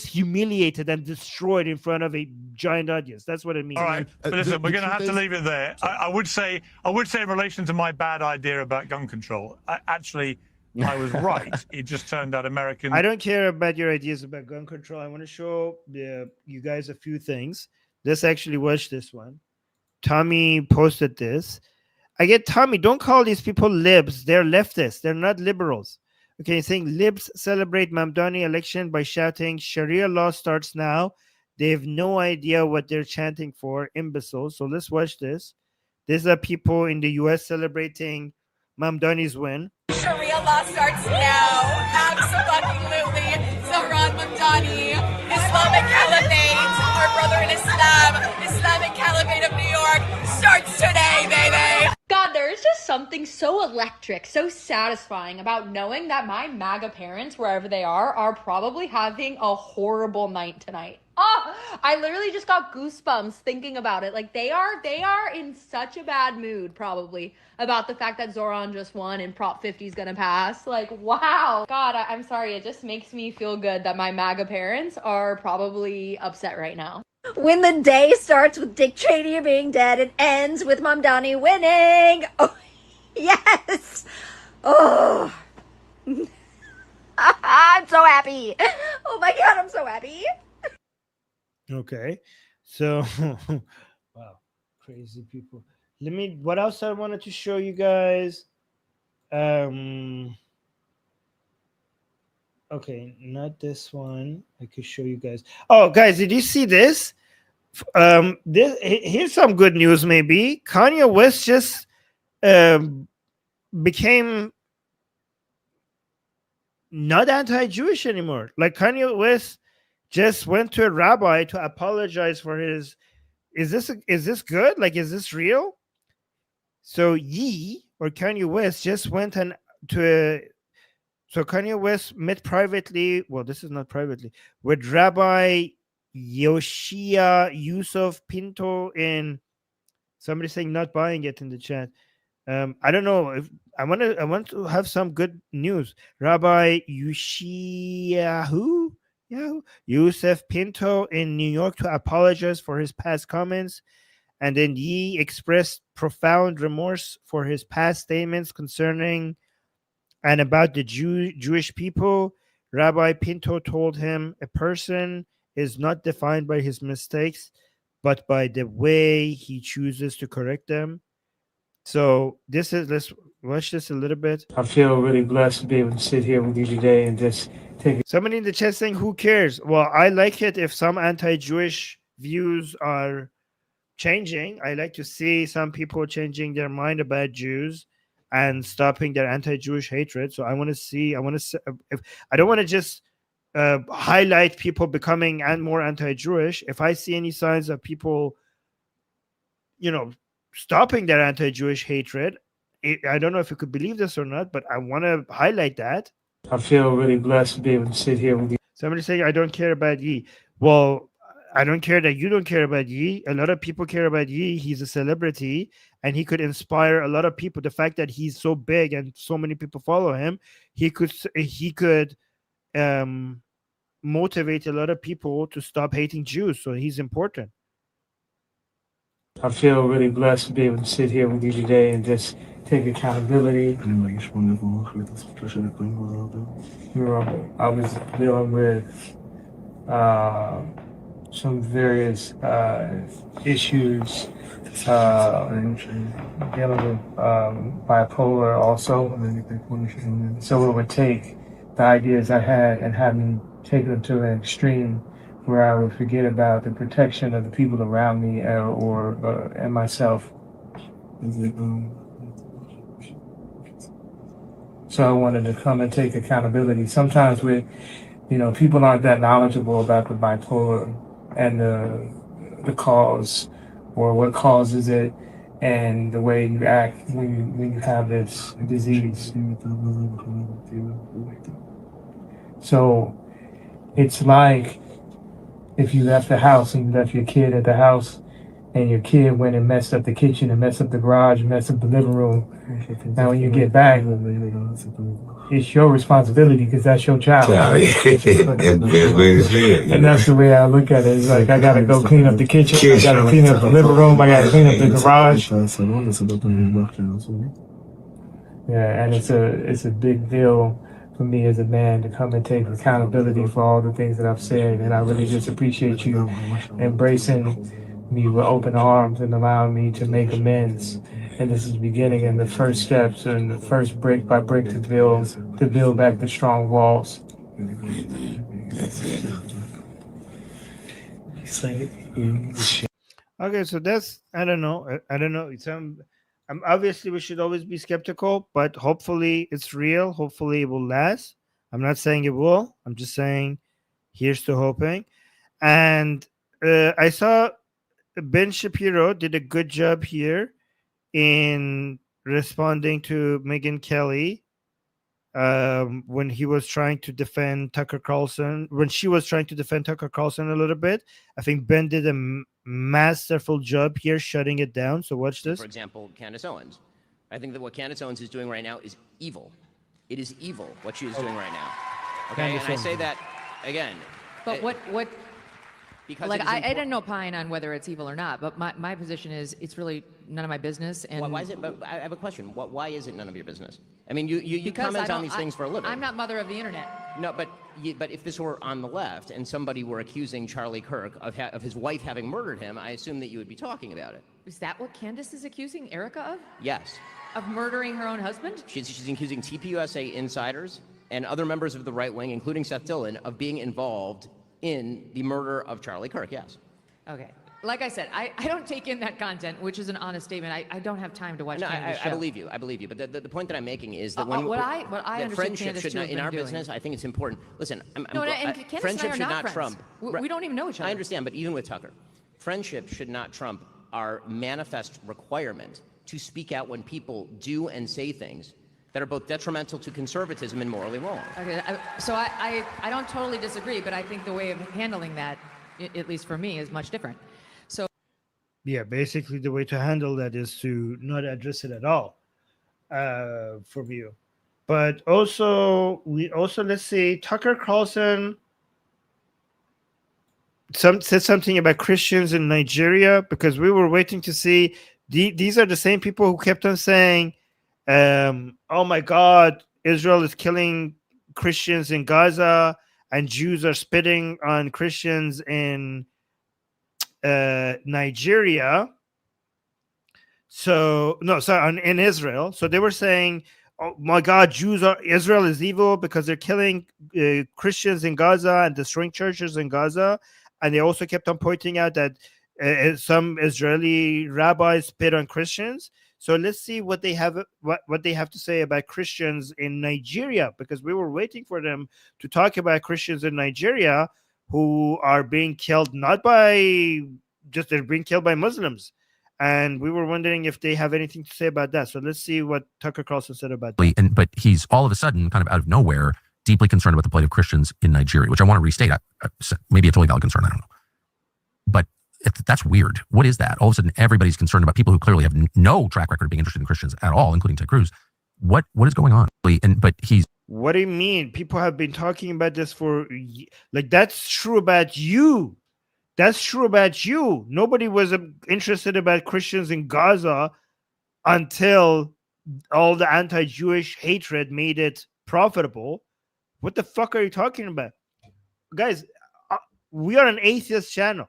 humiliated and destroyed in front of a giant audience. That's what it means. All right, but listen, we're going to have to leave it there. I would say in relation to my bad idea about gun control, I was right. It just turned out American. I don't care about your ideas about gun control. I want to show you guys a few things. Let's actually watch this one. Tommy posted this. I get Tommy. Don't call these people libs. They're leftists. They're not liberals. Okay, saying libs celebrate Mamdani election by shouting Sharia law starts now. They have no idea what they're chanting for, imbeciles. So let's watch this. These are people in the US celebrating Mamdani's win. Sharia law starts now. Absolutely. Zahran Mamdani, Islamic Caliphate, our brother in Islam, Islamic Caliphate of New York starts today, baby. God, there is just something so electric, so satisfying about knowing that my MAGA parents, wherever they are probably having a horrible night tonight. Oh, I literally just got goosebumps thinking about it. Like they are in such a bad mood probably about the fact that Zoran just won and Prop 50 is gonna pass. Like, wow. God, I'm sorry. It just makes me feel good that my MAGA parents are probably upset right now. When the day starts with Dick Cheney being dead and ends with Mamdani winning. Oh, yes. Oh. I'm so happy. Oh my God, I'm so happy. Okay. So, wow. Crazy people. What else I wanted to show you guys? Okay, not this one. I could show you guys. Oh, guys, did you see this? Here's some good news. Maybe Kanye West just became not anti-Jewish anymore. Like Kanye West just went to a rabbi to apologize for his. Is this good? Like, is this real? So Ye or Kanye West just went and to a. So Kanye West met privately. Well, this is not privately with Rabbi Yoshia Yusuf Pinto in. Somebody saying not buying it in the chat. I don't know if I want to have some good news. Rabbi Yusuf Pinto in New York to apologize for his past comments, and then Yi expressed profound remorse for his past statements concerning and about the Jewish people. Rabbi Pinto told him a person is not defined by his mistakes, but by the way he chooses to correct them. So let's watch this a little bit. I feel really blessed to be able to sit here with you today and just take it. Somebody in the chat saying, who cares? Well, I like it if some anti-Jewish views are changing. I like to see some people changing their mind about Jews and stopping their anti-Jewish hatred. So I don't want to just highlight people becoming more anti-Jewish. If I see any signs of people, stopping their anti-Jewish hatred, I don't know if you could believe this or not, but I want to highlight that. I feel really blessed to be able to sit here with you. Somebody saying, I don't care about Yi. Well, I don't care that you don't care about Yi. A lot of people care about Yi. He's a celebrity, and he could inspire a lot of people. The fact that he's so big and so many people follow him, he could motivate a lot of people to stop hating Jews. So he's important. I feel really blessed to be able to sit here with you today and just take accountability. I was dealing with some various issues, dealing with bipolar also. So it would take the ideas I had and have me take them to an extreme where I would forget about the protection of the people around me and myself. So I wanted to come and take accountability. Sometimes people aren't that knowledgeable about the bipolar and the cause or what causes it and the way you act when you have this disease. So it's like if you left the house and you left your kid at the house and your kid went and messed up the kitchen and messed up the garage and messed up the living room. Now when you get back, it's your responsibility because that's your child. And that's the way I look at it. It's like I gotta go clean up the kitchen, I gotta clean up the living room, I gotta clean up the garage. Yeah, and it's a big deal for me as a man to come and take accountability for all the things that I've said, and I really just appreciate you embracing me with open arms and allowing me to make amends. And this is the beginning and the first steps and the first brick by brick to build back the strong walls. Okay, so that's I don't know. Obviously we should always be skeptical, but hopefully it's real. Hopefully it will last. I'm not saying it will. I'm just saying here's to hoping. And I saw Ben Shapiro did a good job here in responding to Megyn Kelly when he was trying to defend Tucker Carlson, when she was trying to defend Tucker Carlson a little bit. I think Ben did a masterful job here shutting it down. So watch this. For example, Candace Owens. I think that what Candace Owens is doing right now is evil. It is evil what she is doing right now. Okay, and I say that again. But what because like I didn't opine on whether it's evil or not, but my position is it's really none of my business. And why is it? But I have a question. Why is it none of your business? I mean, you comment on these things for a living. I'm not mother of the internet. No, but if this were on the left and somebody were accusing Charlie Kirk of his wife having murdered him, I assume that you would be talking about it. Is that what Candace is accusing Erica of? Yes. Of murdering her own husband? She's accusing TPUSA insiders and other members of the right wing, including Seth Dillon, of being involved in the murder of Charlie Kirk, yes. Okay. Like I said, I don't take in that content, which is an honest statement. I don't have time to watch No, Canada's show. I believe you. I believe you. But the point that I'm making is that when what I that understand friendship Candace should to not, have in been our doing. business, I think it's important. Listen, No, and Candace friendship and I are should not not friends. trump. We don't even know each other. I understand, but even with Tucker, friendship should not trump our manifest requirement to speak out when people do and say things that are both detrimental to conservatism and morally wrong. Okay, so I don't totally disagree, but I think the way of handling that, at least for me, is much different. So Yeah, basically the way to handle that is to not address it at all, from you. But also, let's say Tucker Carlson said something about Christians in Nigeria, because we were waiting to see. These are the same people who kept on saying, oh my God, Israel is killing Christians in Gaza and Jews are spitting on Christians in Nigeria. So, no, sorry, in Israel. So they were saying, oh my God, Israel is evil because they're killing Christians in Gaza and destroying churches in Gaza. And they also kept on pointing out that some Israeli rabbis spit on Christians. So let's see what they have to say about Christians in Nigeria, because we were waiting for them to talk about Christians in Nigeria who are being killed they're being killed by Muslims. And we were wondering if they have anything to say about that. So let's see what Tucker Carlson said about that. But he's all of a sudden, kind of out of nowhere, deeply concerned about the plight of Christians in Nigeria, which I want to restate. Maybe a totally valid concern. I don't know. But that's weird. What is that? All of a sudden, everybody's concerned about people who clearly have no track record of being interested in Christians at all, including Ted Cruz. What is going on? What do you mean? People have been talking about this that's true about you. That's true about you. Nobody was interested about Christians in Gaza until all the anti-Jewish hatred made it profitable. What the fuck are you talking about? Guys, we are an atheist channel.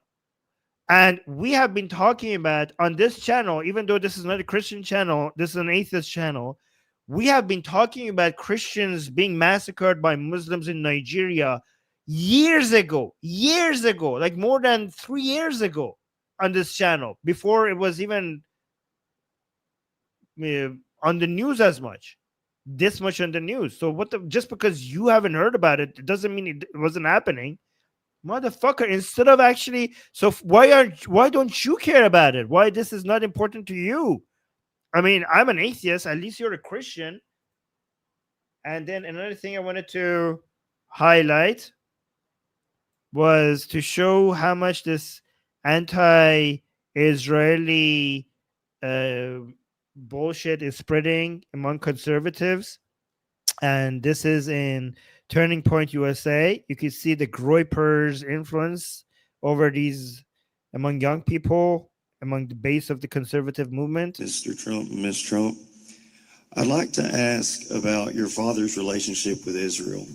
And we have been talking about on this channel, even though this is not a Christian channel, this is an atheist channel. We have been talking about Christians being massacred by Muslims in Nigeria years ago, like more than 3 years ago on this channel, before it was even on the news this much on the news. So just because you haven't heard about it, it doesn't mean it wasn't happening. Motherfucker, instead of actually, so why don't you care about it? Why this is not important to you? I mean, I'm an atheist, at least you're a Christian. And then another thing I wanted to highlight was to show how much this anti-Israeli bullshit is spreading among conservatives. And this is in Turning Point USA. You can see the Groyper's influence over these among young people, among the base of the conservative movement. Mr. Trump and Ms. Trump, I'd like to ask about your father's relationship with Israel.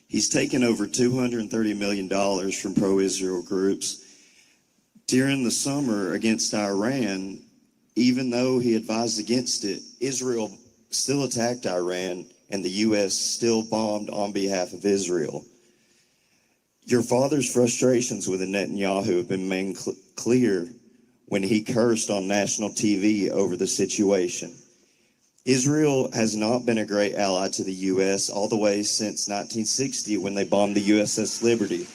He's taken over $230 million from pro-Israel groups. During the summer against Iran, even though he advised against it, Israel still attacked Iran, and the U.S. still bombed on behalf of Israel. Your father's frustrations with Netanyahu have been made clear when he cursed on national TV over the situation. Israel has not been a great ally to the U.S. all the way since 1960 when they bombed the USS Liberty.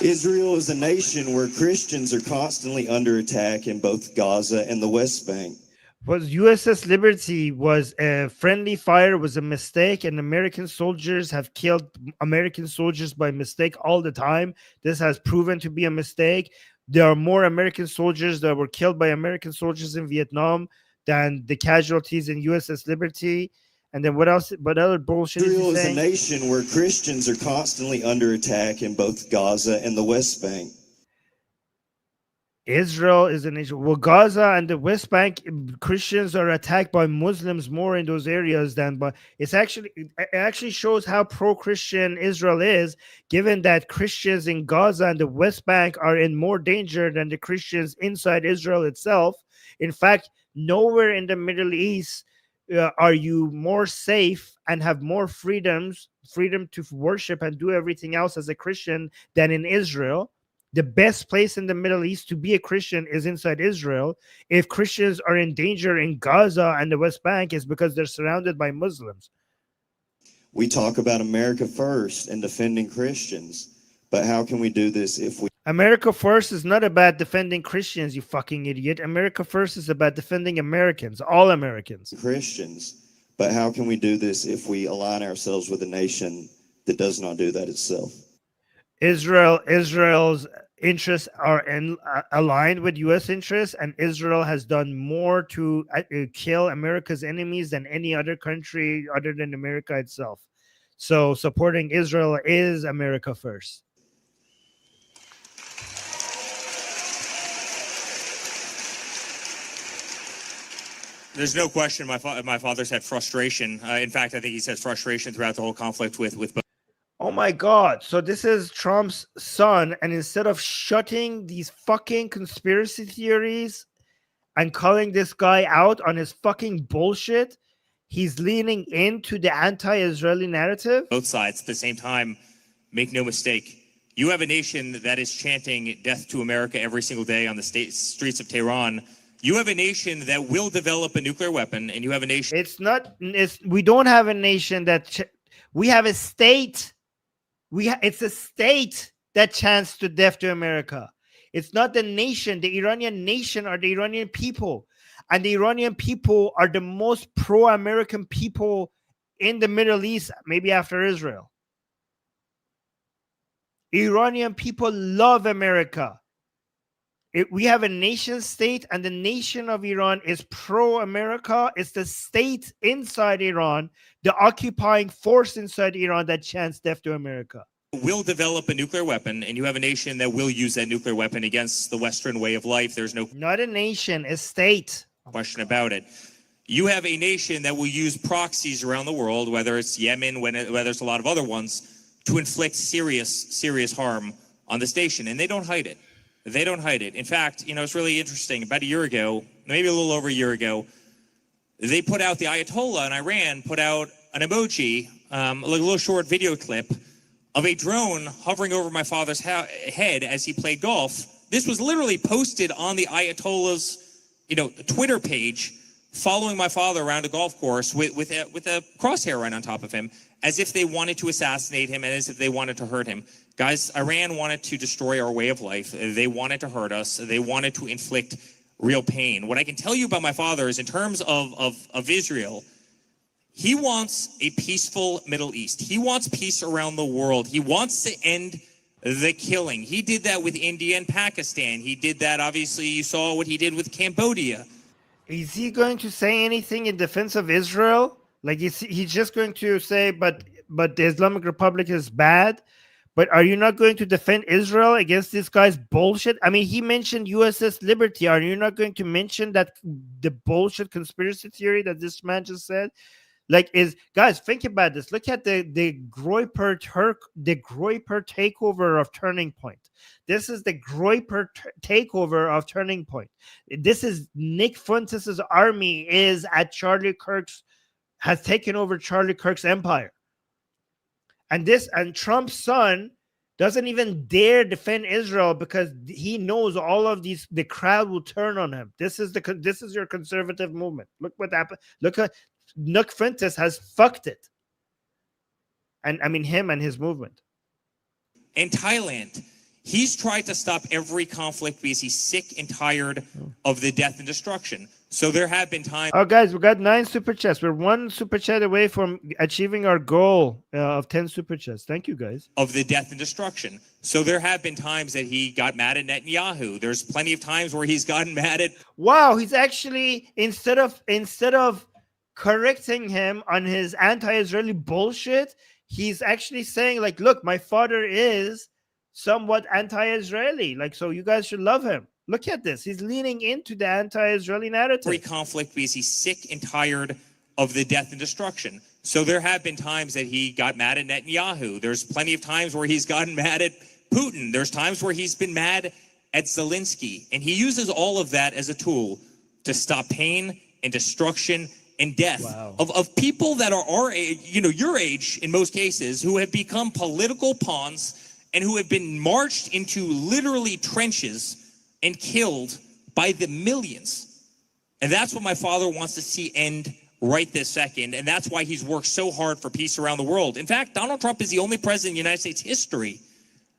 Israel is a nation where Christians are constantly under attack in both Gaza and the West Bank. Was USS Liberty was a friendly fire, was a mistake, and American soldiers have killed American soldiers by mistake all the time. This has proven to be a mistake. There are more American soldiers that were killed by American soldiers in Vietnam than the casualties in USS Liberty. And then what else? What other bullshit Israel is he saying? a nation where Christians are constantly under attack in both Gaza and the West Bank. Israel is a nation. Well, Gaza and the West Bank, Christians are attacked by Muslims more in those areas than. But it actually shows how pro-Christian Israel is, given that Christians in Gaza and the West Bank are in more danger than the Christians inside Israel itself. In fact, nowhere in the Middle East are you more safe and have more freedom to worship and do everything else as a Christian than in Israel? The best place in the Middle East to be a Christian is inside Israel. If Christians are in danger in Gaza and the West Bank, is because they're surrounded by Muslims. We talk about America first and defending Christians, but how can we do this if we... America first is not about defending Christians, you fucking idiot. America first is about defending Americans, all Americans. Christians, but how can we do this if we align ourselves with a nation that does not do that itself? Israel's interests are aligned with U.S. interests, and Israel has done more to kill America's enemies than any other country other than America itself. So supporting Israel is America first. There's no question my father's had frustration. In fact, I think he's had frustration throughout the whole conflict with both. Oh my God. So this is Trump's son. And instead of shutting these fucking conspiracy theories and calling this guy out on his fucking bullshit, he's leaning into the anti-Israeli narrative. Both sides at the same time. Make no mistake. You have a nation that is chanting death to America every single day on the streets of Tehran. You have a nation that will develop a nuclear weapon, and you have a nation... We don't have a nation that... we have a state. It's a state that chants to death to America. It's not the nation. The Iranian nation are the Iranian people. And the Iranian people are the most pro-American people in the Middle East, maybe after Israel. Iranian people love America. We have a nation state, and the nation of Iran is pro-America. It's the state inside Iran, the occupying force inside Iran that chants death to America. Will develop a nuclear weapon, and you have a nation that will use that nuclear weapon against the Western way of life. There's no... Not a nation, a state. Question about it. You have a nation that will use proxies around the world, whether it's Yemen, whether it's a lot of other ones, to inflict serious harm on the nation, and they don't hide it. They don't hide it. In fact, it's really interesting. About a year ago, maybe a little over a year ago, they put out, the Ayatollah in Iran put out an emoji, like a little short video clip of a drone hovering over my father's head as he played golf. This was literally posted on the Ayatollah's, Twitter page, following my father around a golf course with a crosshair right on top of him, as if they wanted to assassinate him and as if they wanted to hurt him. Guys, Iran wanted to destroy our way of life. They wanted to hurt us. They wanted to inflict real pain. What I can tell you about my father is, in terms of Israel, he wants a peaceful Middle East. He wants peace around the world. He wants to end the killing. He did that with India and Pakistan. He did that, obviously, you saw what he did with Cambodia. Is he going to say anything in defense of Israel? Like, he's just going to say, but the Islamic Republic is bad? But are you not going to defend Israel against this guy's bullshit? I mean, he mentioned USS Liberty. Are you not going to mention that the bullshit conspiracy theory that this man just said? Like, guys, think about this. Look at the Groyper takeover of Turning Point. This is the Groyper takeover of Turning Point. This is Nick Fuentes' army is at has taken over Charlie Kirk's empire. And Trump's son doesn't even dare defend Israel because he knows all of these, the crowd will turn on him. This is your conservative movement. Look what happened. Look at Nick Fuentes has fucked it. And I mean him and his movement. In Thailand, he's tried to stop every conflict because he's sick and tired of the death and destruction. So there have been times... Oh, guys, we got 9 super chats. We're 1 super chat away from achieving our goal of 10 super chats. Thank you, guys. Of the death and destruction. So there have been times that he got mad at Netanyahu. There's plenty of times where he's gotten mad at... Wow, he's actually, instead of correcting him on his anti-Israeli bullshit, he's actually saying, like, look, my father is somewhat anti-Israeli. Like, so you guys should love him. Look at this. He's leaning into the anti-Israeli narrative. Every conflict because he's sick and tired of the death and destruction. So there have been times that he got mad at Netanyahu. There's plenty of times where he's gotten mad at Putin. There's times where he's been mad at Zelensky. And he uses all of that as a tool to stop pain and destruction and death of people that are our age, your age in most cases, who have become political pawns and who have been marched into literally trenches and killed by the millions. And that's what my father wants to see end right this second. And that's why he's worked so hard for peace around the world. In fact, Donald Trump is the only president in the United States history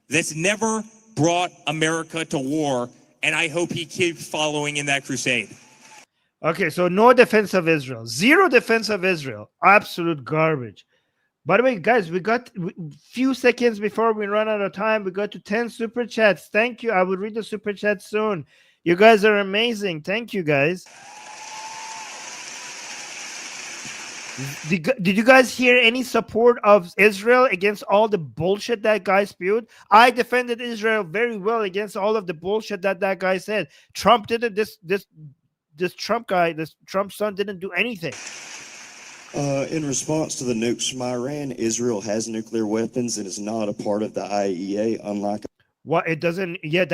that's never brought America to war. And I hope he keeps following in that crusade. Okay, so no defense of Israel. Zero defense of Israel. Absolute garbage. By the way, guys, we got a few seconds before we run out of time. We got to 10 super chats. Thank you. I will read the super chat soon. You guys are amazing. Thank you, guys. Did you guys hear any support of Israel against all the bullshit that guy spewed? I defended Israel very well against all of the bullshit that guy said. Trump didn't. This Trump guy, this Trump son, didn't do anything. In response to the nukes from Iran, Israel has nuclear weapons and is not a part of the IAEA, unlike. What it doesn't, yeah,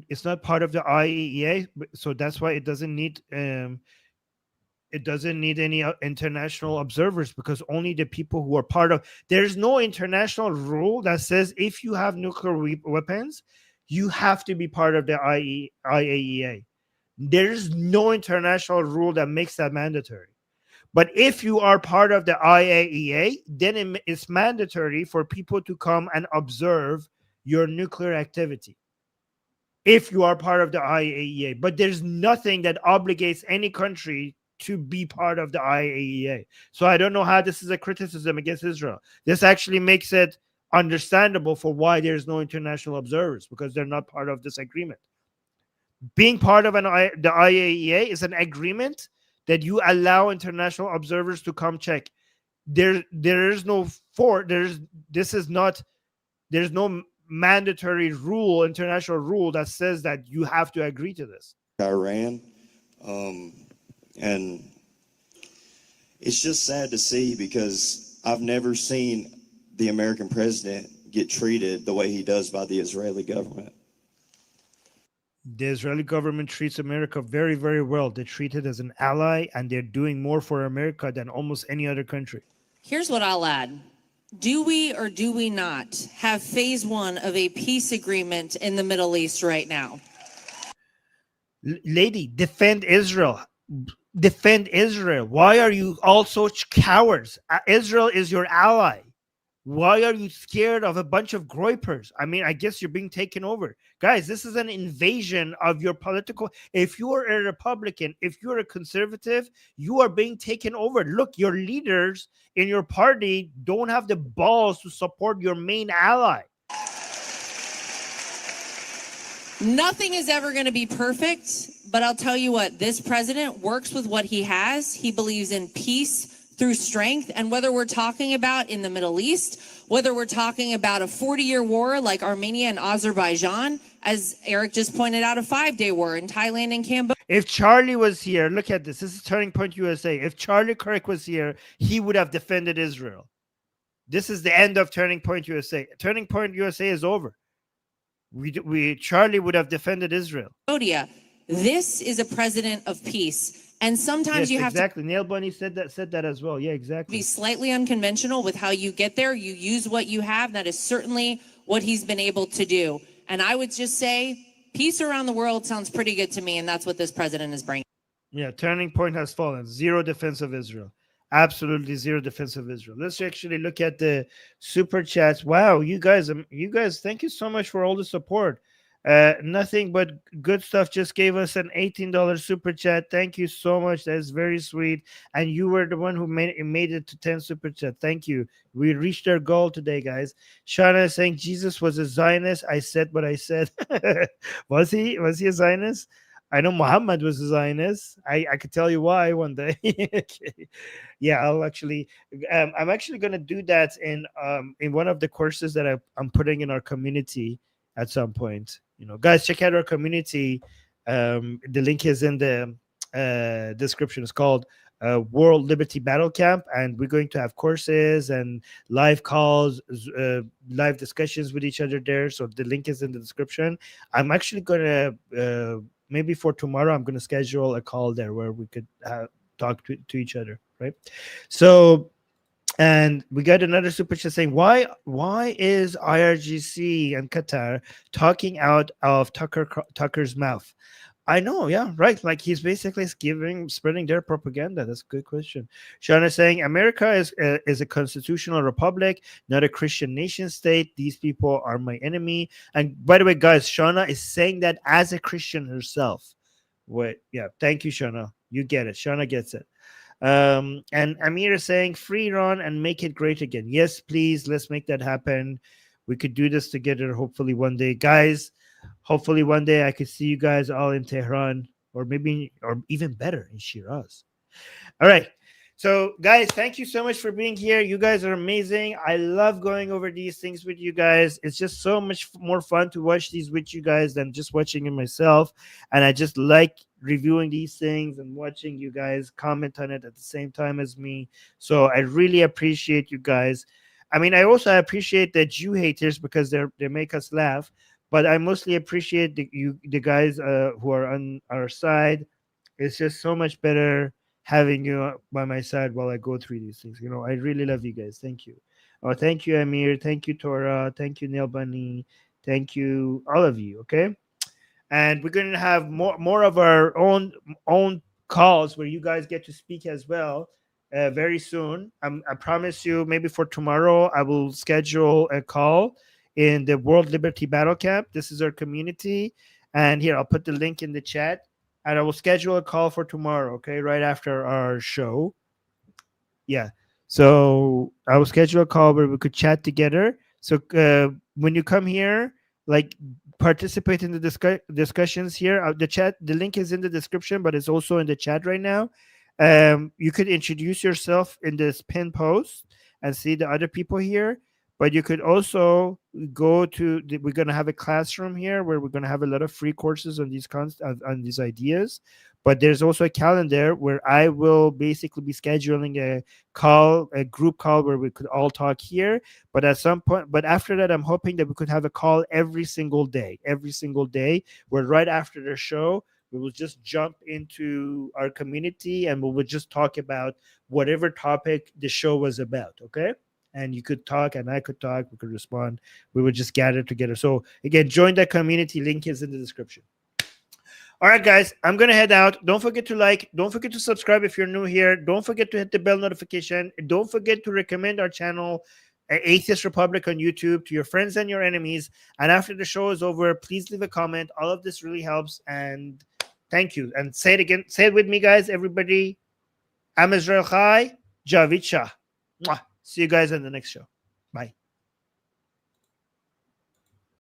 it's not part of the IAEA, so that's why it doesn't need any international observers, because only the people who are part of. There's no international rule that says if you have nuclear weapons, you have to be part of the IAEA. There's no international rule that makes that mandatory. But if you are part of the IAEA, then it's mandatory for people to come and observe your nuclear activity if you are part of the IAEA. But there's nothing that obligates any country to be part of the IAEA. So I don't know how this is a criticism against Israel. This actually makes it understandable for why there's no international observers, because they're not part of this agreement. Being part of the IAEA is an agreement that you allow international observers to come check. There's no mandatory rule, international rule that says that you have to agree to this. Iran, and it's just sad to see, because I've never seen the American president get treated the way he does by the Israeli government. The Israeli government treats America very, very well. They treat it as an ally, and they're doing more for America than almost any other country. Here's what I'll add. Do we or do we not have phase one of a peace agreement in the Middle East right now? Lady, defend Israel. Defend Israel. Why are you all such cowards? Israel is your ally. Why are you scared of a bunch of groypers? I mean, I guess you're being taken over. Guys, this is an invasion of your political. If you are a Republican, if you're a conservative, you are being taken over. Look, your leaders in your party don't have the balls to support your main ally. Nothing is ever going to be perfect, but I'll tell you what, this president works with what he has. He believes in peace through strength. And whether we're talking about in the Middle East, whether we're talking about a 40-year war like Armenia and Azerbaijan, as Eric just pointed out, a 5-day war in Thailand and Cambodia. If Charlie was here, look at this. This is Turning Point USA. If Charlie Kirk was here, he would have defended Israel. This is the end of Turning Point USA. Turning Point USA is over. Charlie would have defended Israel. This is a president of peace. And sometimes you have exactly. Nail Bunny said that as well. Yeah, exactly. Be slightly unconventional with how you get there. You use what you have. That is certainly what he's been able to do. And I would just say peace around the world sounds pretty good to me. And that's what this president is bringing. Yeah, Turning Point has fallen. Zero defense of Israel. Absolutely zero defense of Israel. Let's actually look at the super chats. Wow, you guys, thank you so much for all the support. Nothing but good stuff just gave us an $18 super chat. Thank you so much. That's very sweet. And you were the one who made it to 10 super chat. Thank you. We reached our goal today, guys. Shauna is saying Jesus was a Zionist. I said what I said. Was he a Zionist? I know Muhammad was a Zionist. I could tell you why one day. Okay. Yeah, I'm actually going to do that in one of the courses that I'm putting in our community at some point. You know, guys, check out our community. The link is in the description. It's called World Liberty Battle Camp, and we're going to have courses and live calls, live discussions with each other there. So the link is in the description. I'm actually going to maybe for tomorrow, I'm going to schedule a call there where we could talk to each other. right? So, and we got another super chat saying, why is IRGC and Qatar talking out of Tucker's mouth? I know, yeah, right. Like he's basically spreading their propaganda. That's a good question. Sean is saying America is a constitutional republic, not a Christian nation state. These people are my enemy. And by the way, guys, Shauna is saying that as a Christian herself. Wait, yeah, thank you, Shauna. You get it. Shauna gets it. And Amir is saying free Iran and make it great again. Yes, please, let's make that happen. We could do this together hopefully one day, guys. Hopefully one day I could see you guys all in Tehran, or maybe, or even better, in Shiraz. All right. So, guys, thank you so much for being here. You guys are amazing. I love going over these things with you guys. It's just so much more fun to watch these with you guys than just watching it myself. And I just like reviewing these things and watching you guys comment on it at the same time as me. So I really appreciate you guys. I mean, I also appreciate the Jew haters because they make us laugh. But I mostly appreciate the guys who are on our side. It's just so much better having you by my side while I go through these things. You know, I really love you guys. Thank you. Oh, thank you, Amir. Thank you, Tora. Thank you, Neil Bunny. Thank you, all of you. Okay, and we're going to have more of our own calls where you guys get to speak as well very soon. I promise you, maybe for tomorrow, I will schedule a call in the World Liberty Battle Camp. This is our community. And here, I'll put the link in the chat. And I will schedule a call for tomorrow, okay? Right after our show. Yeah. So I will schedule a call where we could chat together. So when you come here, like participate in the discussions here. The link is in the description, but it's also in the chat right now. You could introduce yourself in this pinned post and see the other people here. But you could also go to, we're going to have a classroom here where we're going to have a lot of free courses on these ideas. But there's also a calendar where I will basically be scheduling a group call where we could all talk here. But at some point, but after that, I'm hoping that we could have a call every single day, where right after the show, we will just jump into our community and we will just talk about whatever topic the show was about, okay? And you could talk and I could talk, we could respond. We would just gather together. So again, join that community. Link is in the description. All right, guys, I'm going to head out. Don't forget to like. Don't forget to subscribe if you're new here. Don't forget to hit the bell notification. Don't forget to recommend our channel, Atheist Republic on YouTube, to your friends and your enemies. And after the show is over, please leave a comment. All of this really helps. And thank you. And say it again. Say it with me, guys, everybody. Am Israel Chai, Javid Shah. Mwah. See you guys in the next show. Bye.